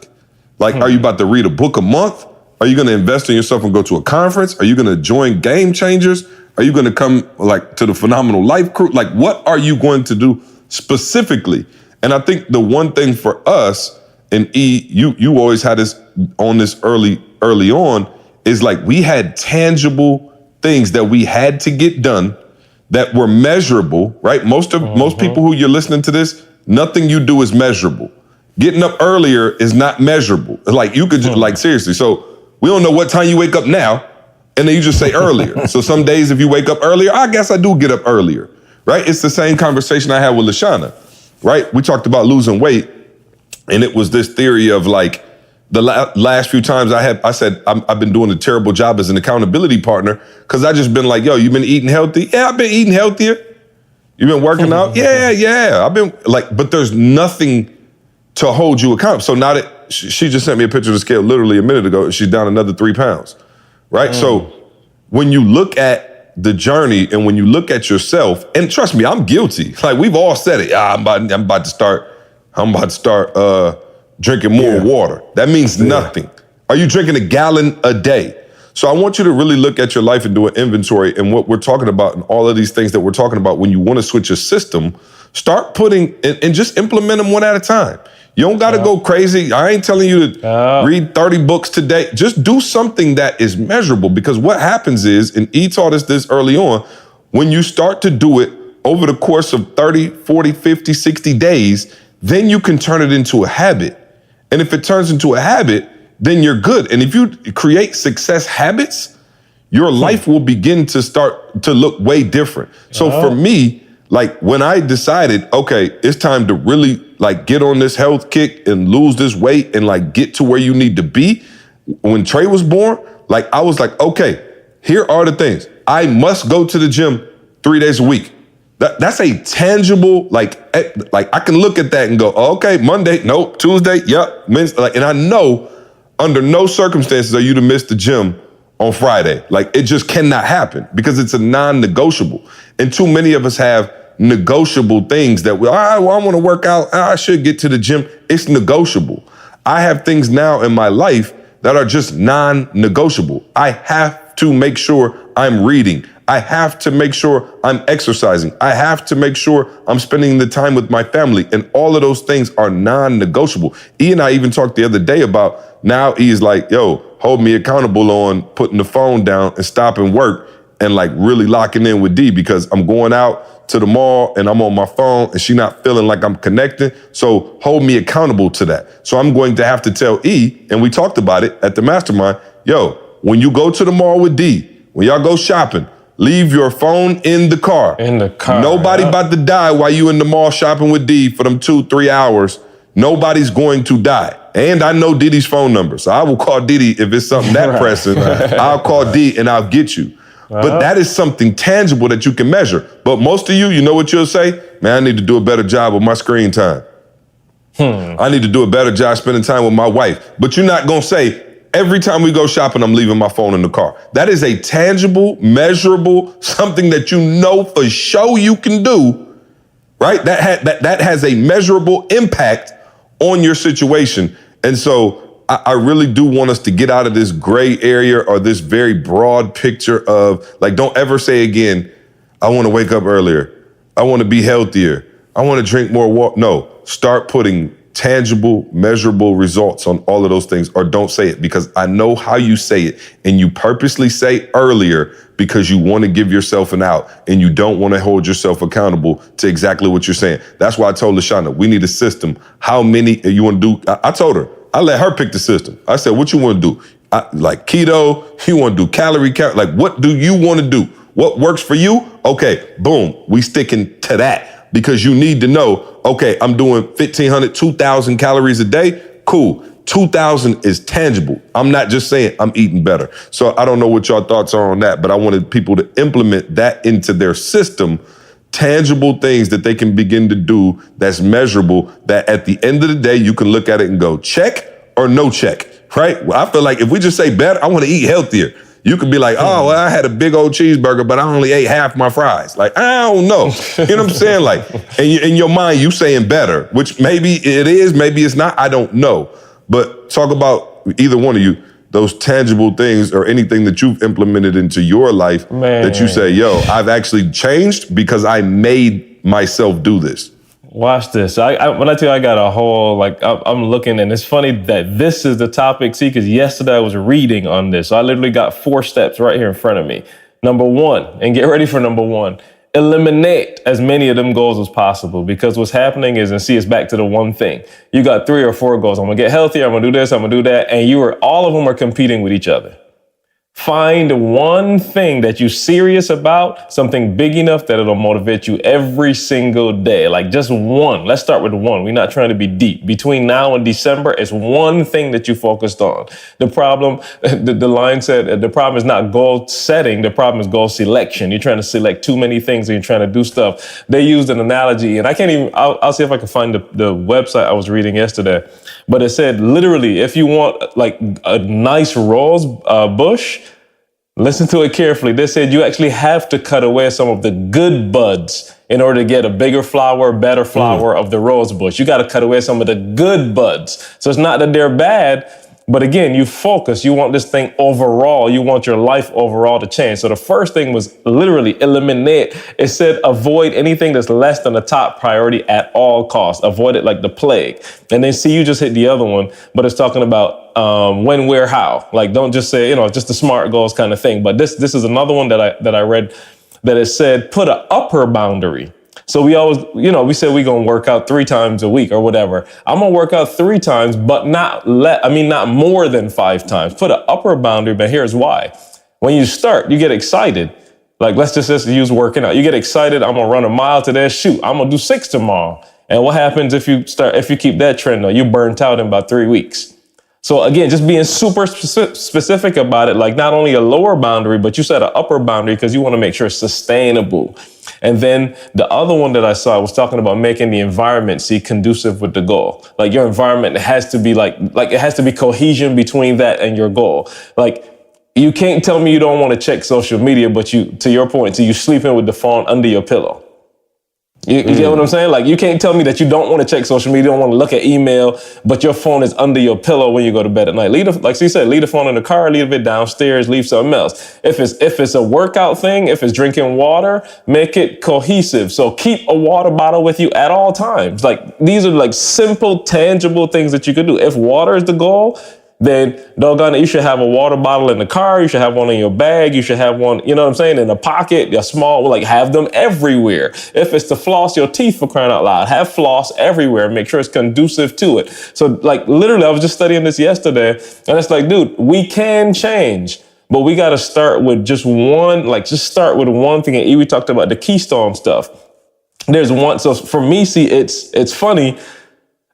Like, are you about to read a book a month? Are you going to invest in yourself and go to a conference? Are you going to join Game Changers? Are you going to come like to the Phenomenal Life crew? Like, what are you going to do specifically? And I think the one thing for us, and E, you always had this on this early on, is like we had tangible things that we had to get done that were measurable, right? Most people who you're listening to this, nothing you do is measurable. Getting up earlier is not measurable. Like you could just, like seriously. So we don't know what time you wake up now, and then you just say earlier. So some days if you wake up earlier, I guess I do get up earlier, right? It's the same conversation I had with LaShawna, right? We talked about losing weight, and it was this theory of like, the last few times I said, I've been doing a terrible job as an accountability partner because I just been like, yo, you been eating healthy? Yeah, I've been eating healthier. You been working out? Yeah. I've been like, but there's nothing to hold you accountable. So now that she just sent me a picture of the scale literally a minute ago, and she's down another 3 pounds, right? So when you look at the journey and when you look at yourself, and trust me, I'm guilty. Like we've all said it. I'm about to start drinking more water. That means nothing. Are you drinking a gallon a day? So I want you to really look at your life and do an inventory and what we're talking about and all of these things that we're talking about. When you want to switch your system, start putting and just implement them one at a time. You don't got to go crazy. I ain't telling you to read 30 books today. Just do something that is measurable, because what happens is, and E taught us this early on, when you start to do it over the course of 30, 40, 50, 60 days, then you can turn it into a habit. And if it turns into a habit, then you're good. And if you create success habits, your life will begin to start to look way different. So for me, like when I decided, okay, it's time to really like get on this health kick and lose this weight and like get to where you need to be. When Trey was born, like I was like, okay, here are the things. I must go to the gym 3 days a week. That's a tangible, like I can look at that and go, okay, Monday, nope, Tuesday, yep, Wednesday, like, and I know under no circumstances are you to miss the gym on Friday. Like it just cannot happen because it's a non-negotiable. And too many of us have negotiable things that I want to work out. I should get to the gym. It's negotiable. I have things now in my life that are just non-negotiable. I have to make sure I'm reading. I have to make sure I'm exercising. I have to make sure I'm spending the time with my family. And all of those things are non-negotiable. E and I even talked the other day about now E is like, yo, hold me accountable on putting the phone down and stopping work and like really locking in with D, because I'm going out to the mall and I'm on my phone and she's not feeling like I'm connecting. So hold me accountable to that. So I'm going to have to tell E, and we talked about it at the mastermind, yo, when you go to the mall with D, when y'all go shopping, leave your phone in the car. In the car. Nobody about to die while you in the mall shopping with D for them 2-3 hours. Nobody's going to die. And I know Diddy's phone number, so I will call Diddy if it's something that pressing. I'll call D and I'll get you. But that is something tangible that you can measure. But most of you know what you'll say? Man, I need to do a better job with my screen time. I need to do a better job spending time with my wife. But you're not going to say, every time we go shopping, I'm leaving my phone in the car. That is a tangible, measurable, something that you know for sure you can do, right? That has a measurable impact on your situation. And so I really do want us to get out of this gray area or this very broad picture of like, don't ever say again, I want to wake up earlier. I want to be healthier. I want to drink more water. No, start putting tangible, measurable results on all of those things, or don't say it, because I know how you say it, and you purposely say earlier because you want to give yourself an out and you don't want to hold yourself accountable to exactly what you're saying. That's why I told LaShawna, we need a system. How many you want to do? I told her, I let her pick the system. I said, what you want to do? Like keto, you want to do calorie count? Like, what do you want to do? What works for you? Okay, boom, we sticking to that, because you need to know, okay, I'm doing 1,500, 2,000 calories a day. Cool. 2,000 is tangible. I'm not just saying I'm eating better. So I don't know what your thoughts are on that, but I wanted people to implement that into their system, tangible things that they can begin to do that's measurable, that at the end of the day, you can look at it and go, check or no check, right? Well, I feel like if we just say better, I want to eat healthier. You could be like, oh, well, I had a big old cheeseburger, but I only ate half my fries. Like, I don't know. You know what I'm saying? Like, and in your mind, you saying better, which maybe it is, maybe it's not, I don't know. But talk about either one of you, those tangible things or anything that you've implemented into your life that you say, yo, I've actually changed because I made myself do this. Watch this. When I tell you I got a whole, like, I'm looking, and it's funny that this is the topic, see, because yesterday I was reading on this. So I literally got 4 steps right here in front of me. Number 1, and get ready for number 1, eliminate as many of them goals as possible, because what's happening is, and see, it's back to the one thing. You got 3 or 4 goals. I'm gonna get healthier, I'm gonna do this, I'm gonna do that, and all of them are competing with each other. Find one thing that you're serious about, something big enough that it'll motivate you every single day. Like just one. Let's start with 1. We're not trying to be deep. Between now and December, it's one thing that you focused on. The problem, the line said, the problem is not goal setting. The problem is goal selection. You're trying to select too many things and you're trying to do stuff. They used an analogy, and I can't even, I'll see if I can find the website I was reading yesterday. But it said, literally, if you want like a nice rose bush, listen to it carefully. They said you actually have to cut away some of the good buds in order to get a bigger flower, better flower of the rose bush. You got to cut away some of the good buds. So it's not that they're bad, but again, you focus. You want this thing overall. You want your life overall to change. So the first thing was literally eliminate. It said avoid anything that's less than the top priority at all costs. Avoid it like the plague. And then see, you just hit the other one, but it's talking about when, where, how. Like, don't just say, just the SMART goals kind of thing. But this is another one that I read that it said put an upper boundary. So we always, we said we're going to work out 3 times a week or whatever. I'm going to work out 3 times, but not more than 5 times. Put an upper boundary, but here's why. When you start, you get excited. Like, let's just use working out. You get excited. I'm going to run a mile today. Shoot, I'm going to do 6 tomorrow. And what happens if you keep that trend on? You burnt out in about 3 weeks. So again, just being super specific about it, like not only a lower boundary, but you set an upper boundary because you want to make sure it's sustainable. And then the other one that I saw was talking about making the environment conducive with the goal. Like your environment has to be like it has to be cohesion between that and your goal. Like you can't tell me you don't want to check social media, but to your point, you sleeping with the phone under your pillow. You get what I'm saying? Like, you can't tell me that you don't want to check social media, you don't want to look at email, but your phone is under your pillow when you go to bed at night. Like she said, leave the phone in the car, leave it downstairs, leave something else. If it's a workout thing, if it's drinking water, make it cohesive. So keep a water bottle with you at all times. Like, these are like simple, tangible things that you could do. If water is the goal, then doggone it, you should have a water bottle in the car. You should have one in your bag. You should have one, you know what I'm saying, in a pocket, a small, like have them everywhere. If it's to floss your teeth, for crying out loud, have floss everywhere. Make sure it's conducive to it. So like literally, I was just studying this yesterday, and it's like, dude, we can change, but we got to start with just start with one thing. And we talked about the Keystone stuff. There's one. So for me, see, it's funny.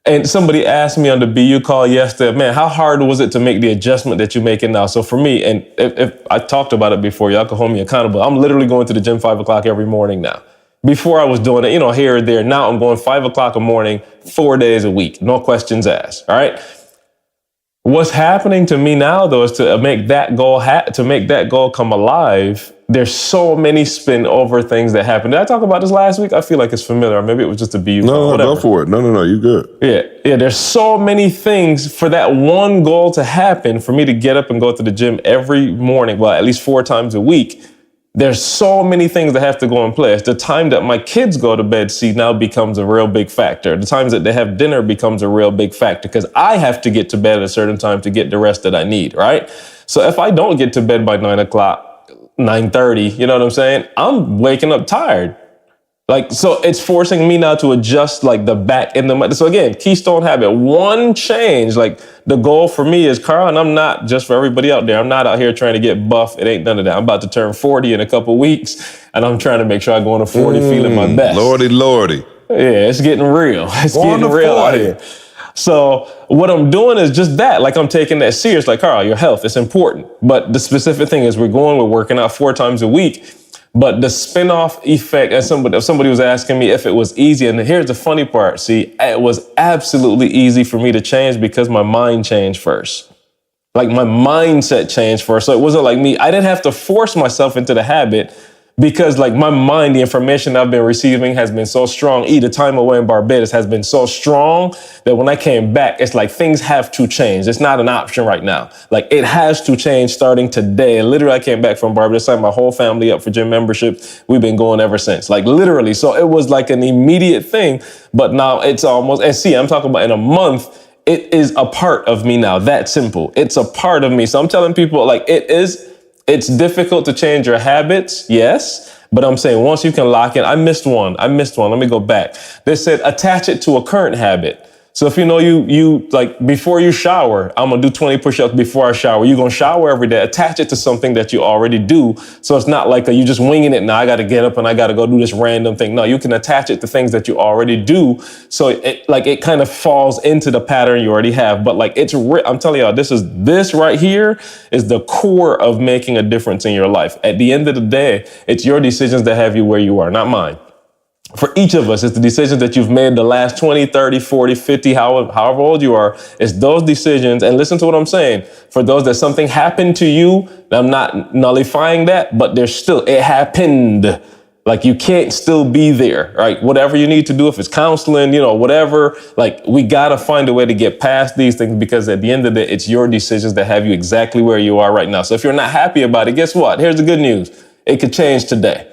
And somebody asked me on the BU call yesterday, man, how hard was it to make the adjustment that you're making now? So for me, and if I talked about it before, y'all can hold me accountable. I'm literally going to the gym 5 o'clock every morning now. Before I was doing it, here or there. Now I'm going 5 o'clock in the morning, 4 days a week. No questions asked. All right. What's happening to me now, though, is to make that goal come alive. There's so many spin over things that happen. Did I talk about this last week? I feel like it's familiar. Or maybe it was just a BU. No, go for it. No, you good. Yeah. There's so many things for that one goal to happen, for me to get up and go to the gym every morning, well, at least 4 times a week. There's so many things that have to go in place. The time that my kids go to bed, now becomes a real big factor. The times that they have dinner becomes a real big factor because I have to get to bed at a certain time to get the rest that I need, right? So if I don't get to bed by 9 o'clock, 9:30, you know what I'm saying? I'm waking up tired. So it's forcing me now to adjust like the back end of my, so again, Keystone habit, one change. Like the goal for me is, Carl, and I'm not just for everybody out there, I'm not out here trying to get buff. It ain't none of that. I'm about to turn 40 in a couple weeks, and I'm trying to make sure I go into 40 feeling my best. Lordy. Yeah, it's getting real. It's getting real out here. So what I'm doing is just that. Like I'm taking that serious. Like, Carl, your health is important. But the specific thing is we're working out 4 times a week. But the spin-off effect, and somebody was asking me if it was easy. And here's the funny part. See, it was absolutely easy for me to change because my mind changed first. Like my mindset changed first. So it wasn't like me. I didn't have to force myself into the habit because like my mind, the information I've been receiving has been so strong. The time away in Barbados has been so strong that when I came back, it's like things have to change. It's not an option right now. Like it has to change starting today. And literally I came back from Barbados, signed my whole family up for gym membership. We've been going ever since, like literally. So it was like an immediate thing, but now it's almost, and see, I'm talking about in a month, it is a part of me now. That simple. It's a part of me. So I'm telling people like it's difficult to change your habits. Yes. But I'm saying once you can lock in, I missed one. Let me go back. They said attach it to a current habit. So if you know you like before you shower, I'm gonna do 20 push-ups before I shower. You're gonna shower every day. Attach it to something that you already do. So it's not like you just winging it. Now I gotta get up and I gotta go do this random thing. No, you can attach it to things that you already do. So it kind of falls into the pattern you already have. But like I'm telling y'all, this right here is the core of making a difference in your life. At the end of the day, it's your decisions that have you where you are, not mine. For each of us, it's the decisions that you've made the last 20, 30, 40, 50, however old you are. It's those decisions. And listen to what I'm saying. For those that something happened to you, I'm not nullifying that, but it happened. Like you can't still be there, right? Whatever you need to do, if it's counseling, whatever, like we got to find a way to get past these things because at the end of the day, it's your decisions that have you exactly where you are right now. So if you're not happy about it, guess what? Here's the good news. It could change today.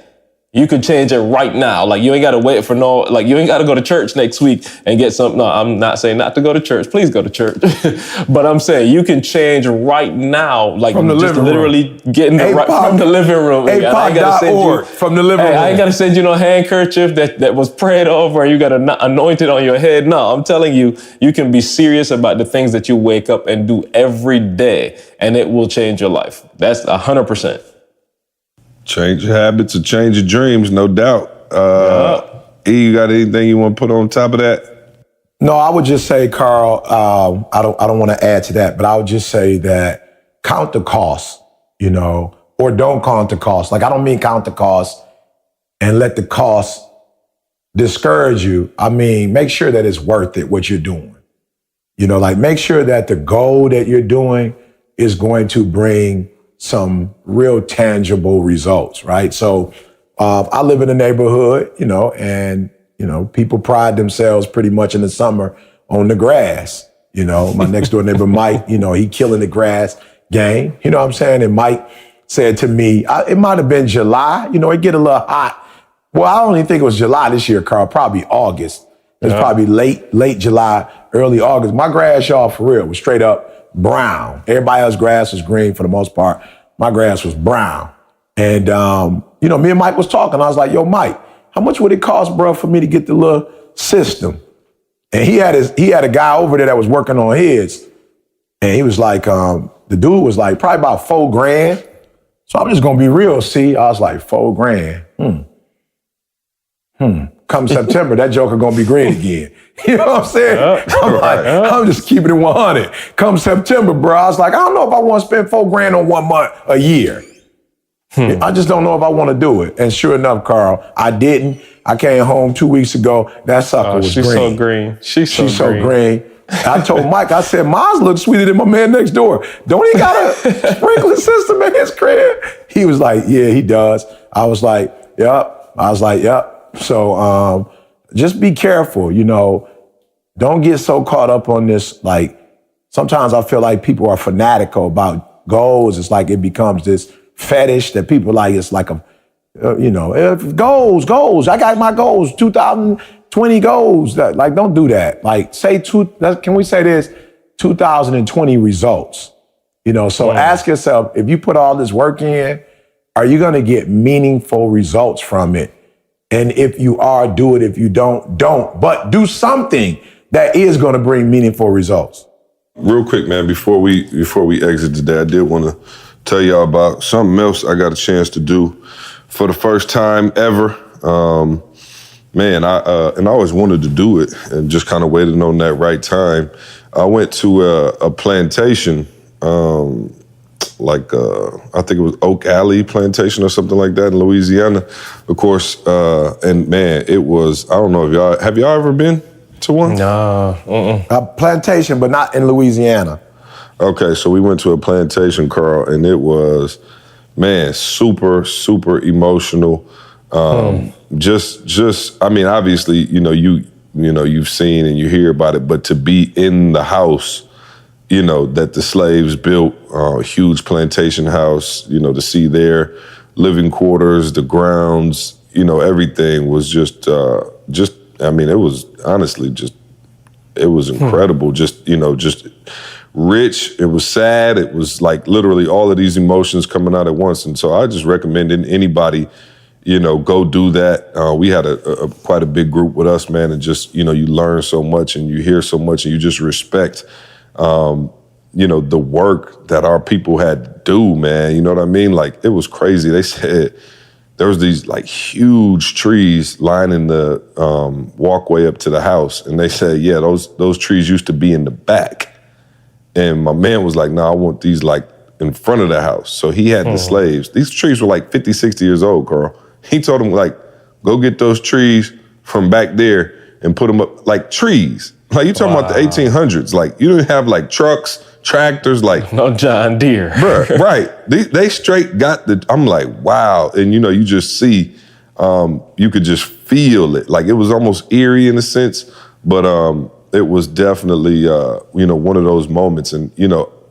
You could change it right now. Like you ain't got to wait for you ain't got to go to church next week and get something. No, I'm not saying not to go to church. Please go to church. But I'm saying you can change right now. Like from the just literally getting from the living room. From the living room. I ain't got to send you no handkerchief that was prayed over and you got to anoint it on your head. No, I'm telling you, you can be serious about the things that you wake up and do every day and it will change your life. That's 100%. Change your habits or change your dreams, no doubt. You got anything you want to put on top of that? No, I would just say, Carl, I don't want to add to that, but I would just say that count the cost, or don't count the cost. Like, I don't mean count the cost and let the cost discourage you. I mean, make sure that it's worth it, what you're doing. Like make sure that the goal that you're doing is going to bring some real tangible results, right? So I live in a neighborhood, and, people pride themselves pretty much in the summer on the grass. My next door neighbor, Mike, he killing the grass game. You know what I'm saying? And Mike said to me, it might have been July, it get a little hot. Well, I don't even think it was July this year, Carl, probably August. It was probably late July, early August. My grass, y'all, for real, was straight up brown. Everybody else's grass was green for the most part. My grass was brown. And, me and Mike was talking. I was like, yo, Mike, how much would it cost, bro, for me to get the little system? And he had a guy over there that was working on his. And he was like, the dude was like, probably about $4,000. So I'm just going to be real, see? I was like, $4,000. Come September, that joker gonna be green again. You know what I'm saying? I'm just keeping it 100. Come September, bro, I was like, I don't know if I want to spend $4,000 on 1 month a year. I just don't know if I want to do it. And sure enough, Carl, I didn't. I came home 2 weeks ago. That sucker was green. She's so green. She's so green. I told Mike, I said, mine looks sweeter than my man next door. Don't he got a sprinkler system in his crib? He was like, yeah, he does. I was like, yep. So just be careful, don't get so caught up on this. Like sometimes I feel like people are fanatical about goals. It's like it becomes this fetish that people like, it's like goals. I got my goals, 2020 goals. Don't do that. Like can we say this? 2020 results, so ask yourself, if you put all this work in, are you going to get meaningful results from it? And if you are, do it. If you don't. But do something that is going to bring meaningful results. Real quick, man, before we exit today, I did want to tell y'all about something else I got a chance to do for the first time ever. I always wanted to do it and just kind of waited on that right time. I went to a plantation, I think it was Oak Alley Plantation or something like that in Louisiana, of course. And man, it was, I don't know if have y'all ever been to one? No. A plantation, but not in Louisiana. Okay, so we went to a plantation, Carl, and it was, man, super, super emotional. Just, I mean, obviously, you've seen and you hear about it, but to be in the house, that the slaves built, a huge plantation house, to see their living quarters, the grounds, everything was just, I mean, it was honestly it was incredible. Just rich. It was sad. It was like literally all of these emotions coming out at once. And so I just recommend anybody, go do that. We had a quite a big group with us, man, and just, you learn so much and you hear so much and you just respect, the work that our people had to do, man. You know what I mean? Like, it was crazy. They said there was these like huge trees lining the walkway up to the house. And they said, yeah, those trees used to be in the back. And my man was like, I want these like in front of the house. So he had the slaves. These trees were like 50, 60 years old, Carl. He told them, like, go get those trees from back there and put them up like trees. Like, you talking about the 1800s. Like, you didn't have like trucks, tractors, like. No John Deere. Bruh, right. They straight got I'm like, wow. And, you just see, you could just feel it. Like, it was almost eerie in a sense, but it was definitely, one of those moments. And,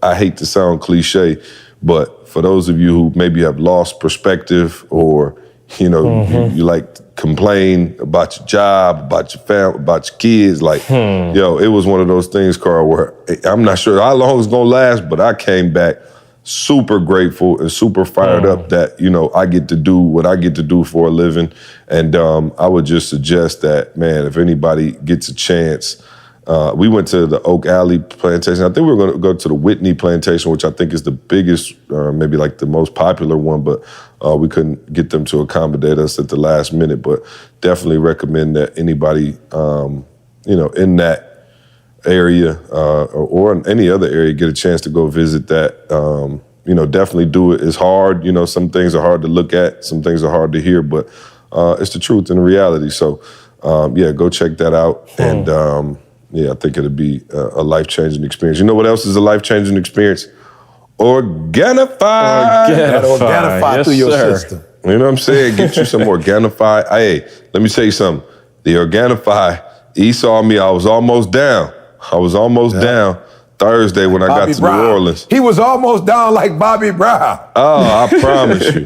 I hate to sound cliche, but for those of you who maybe have lost perspective or, you like to complain about your job, about your family, about your kids, like, it was one of those things, Carl, where I'm not sure how long it's gonna last, but I came back super grateful and super fired up that, I get to do what I get to do for a living. And I would just suggest that, man, if anybody gets a chance, we went to the Oak Alley plantation. I think we were going to go to the Whitney plantation, which I think is the biggest, maybe like the most popular one, but we couldn't get them to accommodate us at the last minute. But definitely recommend that anybody, in that area or in any other area get a chance to go visit that. Definitely do it. It's hard. Some things are hard to look at. Some things are hard to hear, but it's the truth and the reality. So, go check that out. And, I think it'll be a life-changing experience. You know what else is a life-changing experience? Organifi. Organifi through your system. You know what I'm saying? Get you some Organifi. Hey, let me tell you something. The Organifi, he saw me. I was almost down. Down Thursday when I got to New Orleans. He was almost down like Bobby Brown. Oh, I promise you.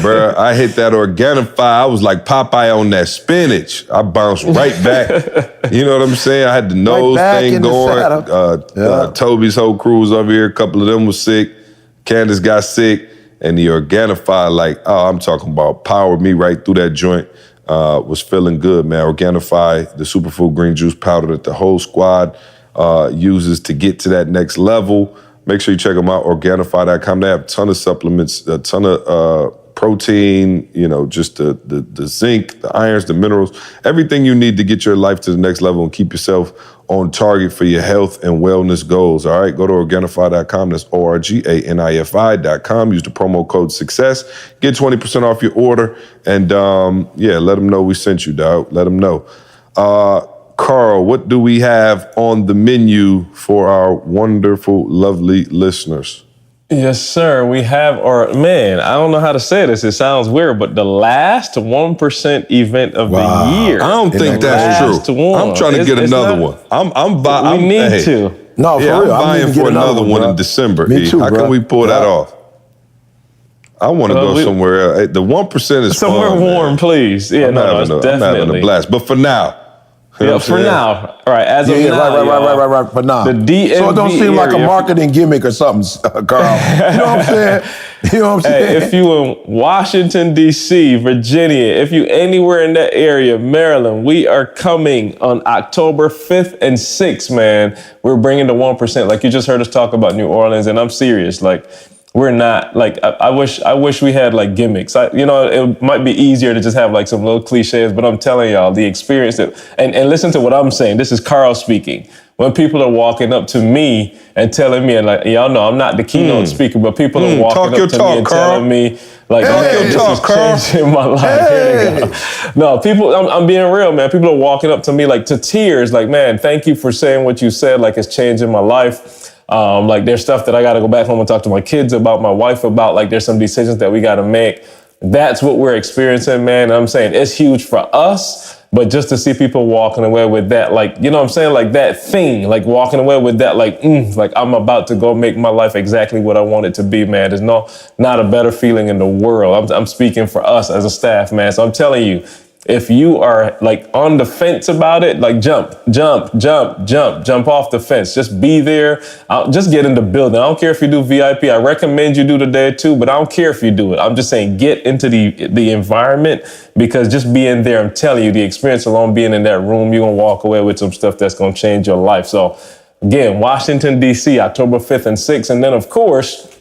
Bro, I hit that Organifi. I was like Popeye on that spinach. I bounced right back. You know what I'm saying? I had the nose thing going. Toby's whole crew was over here. A couple of them was sick. Candace got sick. And the Organifi, like, I'm talking about powered me right through that joint. Was feeling good, man. Organifi, the superfood green juice powder that the whole squad uses to get to that next level. Make sure you check them out, Organifi.com. They have a ton of supplements, a ton of protein, just the zinc, the irons, the minerals, everything you need to get your life to the next level and keep yourself on target for your health and wellness goals. All right, go to Organifi.com. That's ORGANIFI.com. Use the promo code SUCCESS. Get 20% off your order. And let them know we sent you, dog. Let them know. Carl, what do we have on the menu for our wonderful, lovely listeners? Yes, sir. We have I don't know how to say this. It sounds weird, but the last 1% event of the year. I don't think that's true. I'm trying to get another one. I'm buying. We need to. No, for real. I'm buying for another one in December. Me too, How can we pull that off? I want to go somewhere else. The 1% is somewhere fun, warm, man. Please. Yeah, I'm having a blast. But for now. For now. All right, as of now. Right. For now. The DMV so it don't seem like a area. marketing gimmick or something, Carl. You know what I'm saying? Hey, if you in Washington, D.C., Virginia, if you anywhere in that area, Maryland, we are coming on October 5th and 6th, man. We're bringing the 1%. Like you just heard us talk about New Orleans, and I'm serious. Like, we're not, like, I wish we had, like, gimmicks. It might be easier to just have, like, some little cliches, but I'm telling y'all, the experience and listen to what I'm saying. This is Carl speaking. When people are walking up to me and telling me, and like, y'all know I'm not the keynote speaker, but people are walking up to me and telling me, like, this is changing my life. Here they go. No, people, I'm being real, man. People are walking up to me, like, to tears, like, man, thank you for saying what you said, like, it's changing my life. Like there's stuff that I got to go back home and talk to my kids about, my wife about. Like there's some decisions that we got to make. That's what we're experiencing, man. I'm saying it's huge for us, but just to see people walking away with that, like, you know what I'm saying? Like that thing, like walking away with that, like I'm about to go make my life exactly what I want it to be, man. There's not a better feeling in the world. I'm speaking for us as a staff, man. So I'm telling you, if you are like on the fence about it, like jump off the fence. Just be there. Just get in the building. I don't care if you do VIP. I recommend you do the day too, but I don't care if you do it. I'm just saying get into the environment, because just being there, I'm telling you, the experience alone, being in that room, you're going to walk away with some stuff that's going to change your life. So again, Washington, D.C., October 5th and 6th. And then, of course,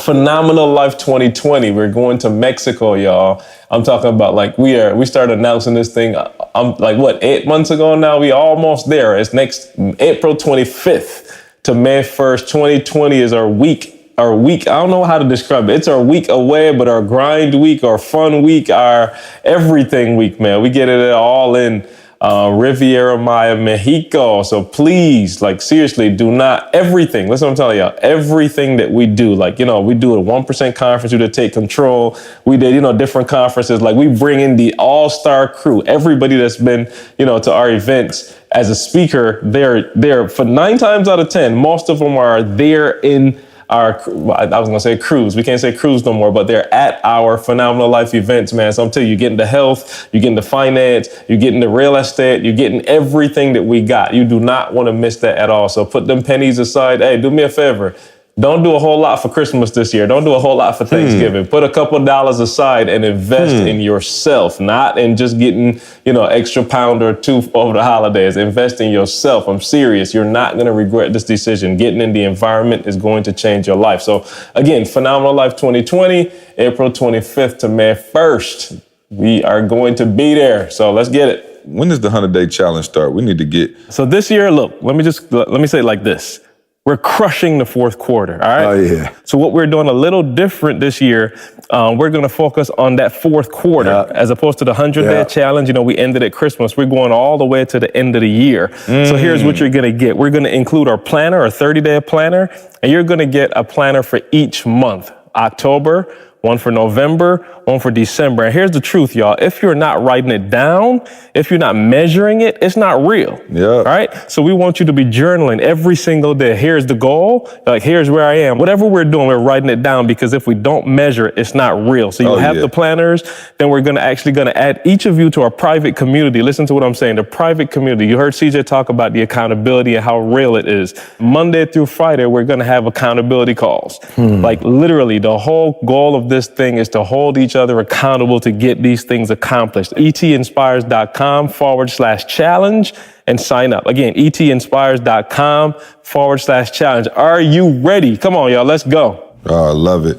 Phenomenal Life 2020. We're going to Mexico, y'all. I'm talking about like we started announcing this thing. I'm like, 8 months ago now? We almost there. It's next April 25th to May 1st. 2020 is our week. I don't know how to describe it. It's our week away, but our grind week, our fun week, our everything week, man. We get it all in Riviera Maya, Mexico. So please, like seriously, do not, everything, listen what I'm telling y'all, everything that we do, like, you know, we do a 1% conference, we did Take Control. We did, different conferences. Like we bring in the all-star crew, everybody that's been, to our events as a speaker. They're for 9 times out of 10, most of them are there in our, I was gonna say cruise. We can't say cruise no more, but they're at our Phenomenal Life events, man. So I'm telling you, you're getting the health, you're getting the finance, you're getting the real estate, you're getting everything that we got. You do not want to miss that at all. So put them pennies aside. Hey, do me a favor. Don't do a whole lot for Christmas this year. Don't do a whole lot for Thanksgiving. Put a couple of dollars aside and invest in yourself, not in just getting, extra pound or two over the holidays. Invest in yourself. I'm serious. You're not going to regret this decision. Getting in the environment is going to change your life. So again, Phenomenal Life 2020, April 25th to May 1st. We are going to be there. So let's get it. When does the 100-day challenge start? We need to get... So this year, look, let me say it like this. We're crushing the fourth quarter, all right? Oh, yeah. So what we're doing a little different this year, we're going to focus on that fourth quarter as opposed to the 100-day challenge. We ended at Christmas. We're going all the way to the end of the year. So here's what you're going to get. We're going to include our planner, our 30-day planner, and you're going to get a planner for each month. October, one for November, one for December. And here's the truth, y'all. If you're not writing it down, if you're not measuring it, it's not real. Yeah. All right? So we want you to be journaling every single day. Here's the goal. Like, here's where I am. Whatever we're doing, we're writing it down, because if we don't measure it, it's not real. So you have the planners. Then we're going to add each of you to our private community. Listen to what I'm saying. The private community. You heard CJ talk about the accountability and how real it is. Monday through Friday, we're going to have accountability calls. Like literally, the whole goal of this thing is to hold each other accountable to get these things accomplished. etinspires.com/challenge and sign up. Again, etinspires.com/challenge. Are you ready? Come on, y'all. Let's go. Oh, I love it.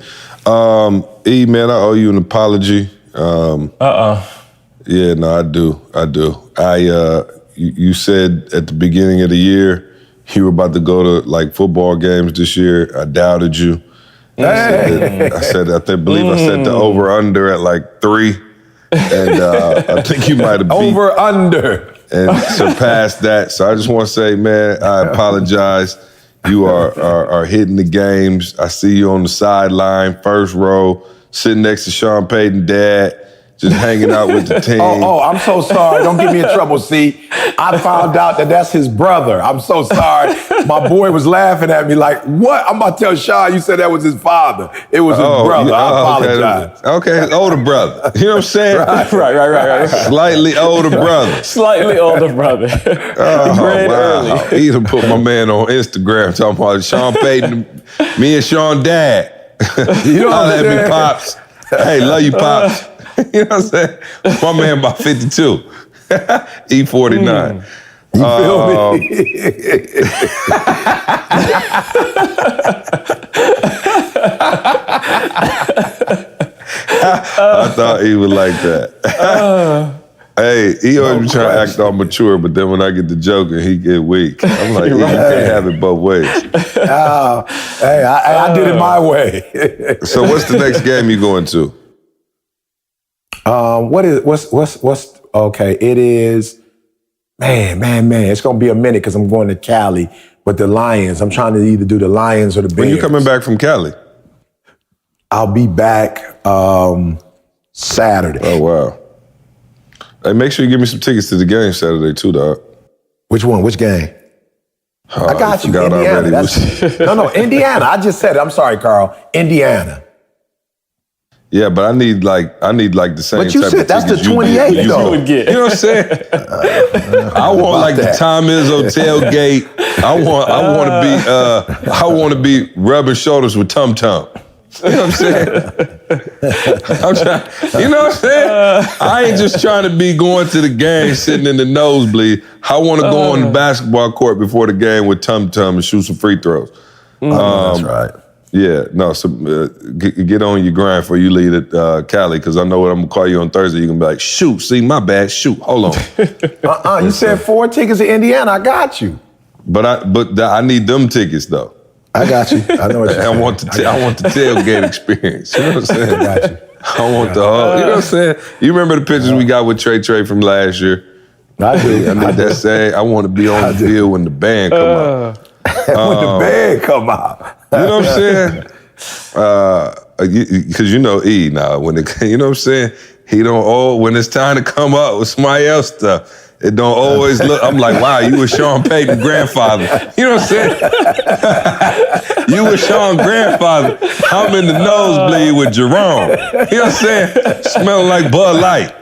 E, man, I owe you an apology. Yeah, no, I do. You said at the beginning of the year you were about to go to like football games this year. I doubted you. I said I set the over under at like 3, and I think you might have beat Over under and surpassed that. So I just want to say, man, I apologize. You are hitting the games. I see you on the sideline, first row, sitting next to Sean Payton's dad, just hanging out with the team. Oh, I'm so sorry. Don't get me in trouble, see. I found out that that's his brother. I'm so sorry. My boy was laughing at me like, what? I'm about to tell Sean you said that was his father. It was his brother. I apologize. Okay, his older brother. You know what I'm saying? Right. Slightly older brother. Slightly older brother. Wow. He even put my man on Instagram talking about Sean Payton, me and Sean dad. You know what I'm Holla at me, saying? Pops. Hey, love you, Pops. You know what I'm saying? My man about 52. E49. You feel me? I thought he would like that. Hey, he always be trying to act all mature, but then when I get to joking, he get weak. I'm like, you can't have it both ways. Hey, I did it my way. So what's the next game you going to? Okay, it is, man, it's gonna be a minute because I'm going to Cali, But the Lions, I'm trying to either do the Lions or the Bears. When you coming back from Cali? I'll be back Saturday. Oh, wow. Hey, make sure you give me some tickets to the game Saturday too, dog. Which one? Which game? Oh, I got you, forgot Indiana. already. No, Indiana. I just said it. I'm sorry, Carl. Indiana. Yeah, but I need like the same But you type said of that's the tickets 28th, though. You would get. You know what I'm saying? I want like that. the Tom Izzo tailgate. I want to be rubbing shoulders with Tum Tum. You know what I'm saying? You know what I'm saying? I ain't just trying to be going to the game sitting in the nosebleed. I want to go on the basketball court before the game with Tum Tum and shoot some free throws. That's right. Yeah, no, so get on your grind before you leave at Cali, because I know what I'm going to call you on Thursday. You're going to be like, shoot, see, my bad, shoot, hold on. You said 4 tickets to Indiana. I got you. But I need them tickets, though. I got you. I know what you're saying. I want the tailgate experience. You know what I'm saying? I got you. I want the whole, you know what I'm saying? You remember the pictures we got with Trey from last year? I do. I need that saying, I want to be on the field when the band come out. When the band come out. You know what I'm saying? Because you know E now. You know what I'm saying? He don't when it's time to come up with somebody else stuff. It don't always look. I'm like, wow, you were Sean Payton's grandfather. You know what I'm saying? You were Sean's grandfather. I'm in the nosebleed with Jerome. You know what I'm saying? Smelling like Bud Light.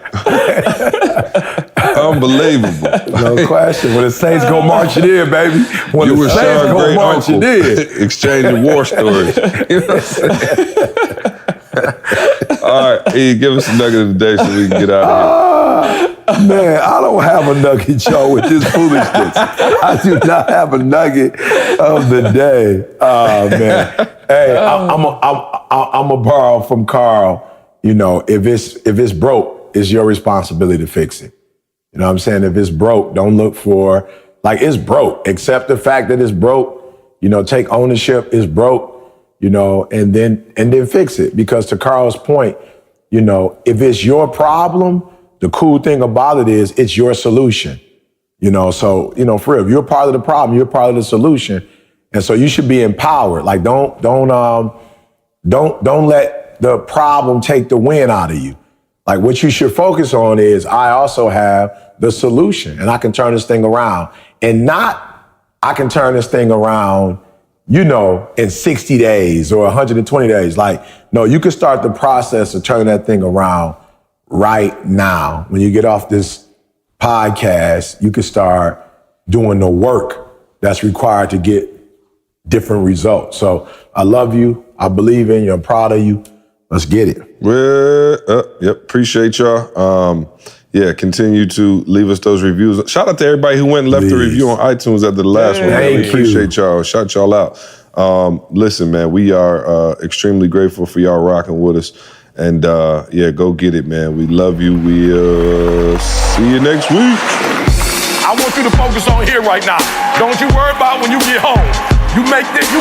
Unbelievable. No question. When the Saints go marching in, baby. When You the were Saints Sean's go great marching uncle. in. Exchanging war stories. You know what I'm saying? All right, E, give us a nugget of the day so we can get out of here. Man, I don't have a nugget, y'all, with this foolishness. I do not have a nugget of the day. Oh, man. Hey, I'm a borrow from Carl. You know, if it's broke, it's your responsibility to fix it. You know what I'm saying? If it's broke, don't look for, it's broke. Accept the fact that it's broke. You know, take ownership, it's broke, you know, and then fix it. Because to Carl's point, you know, if it's your problem, the cool thing about it is it's your solution. You know, so, you know, for real, if you're part of the problem, you're part of the solution. And so you should be empowered. Like, don't let the problem take the wind out of you. Like, what you should focus on is I also have the solution and I can turn this thing around. And not I can turn this thing around, you know, in 60 days or 120 days. Like, no, you can start the process of turning that thing around right now. When you get off this podcast, you can start doing the work that's required to get different results. So I love you. I believe in you. I'm proud of you. Let's get it. Well, yep, appreciate y'all. Continue to leave us those reviews. Shout out to everybody who went and left a review on iTunes after the last one. Man. We appreciate y'all. Shout y'all out. Listen, man, we are extremely grateful for y'all rocking with us. And go get it, man. We love you. We'll see you next week. I want you to focus on here right now. Don't you worry about when you get home. You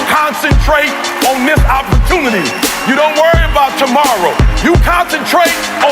concentrate on this opportunity. You don't worry about tomorrow. You concentrate on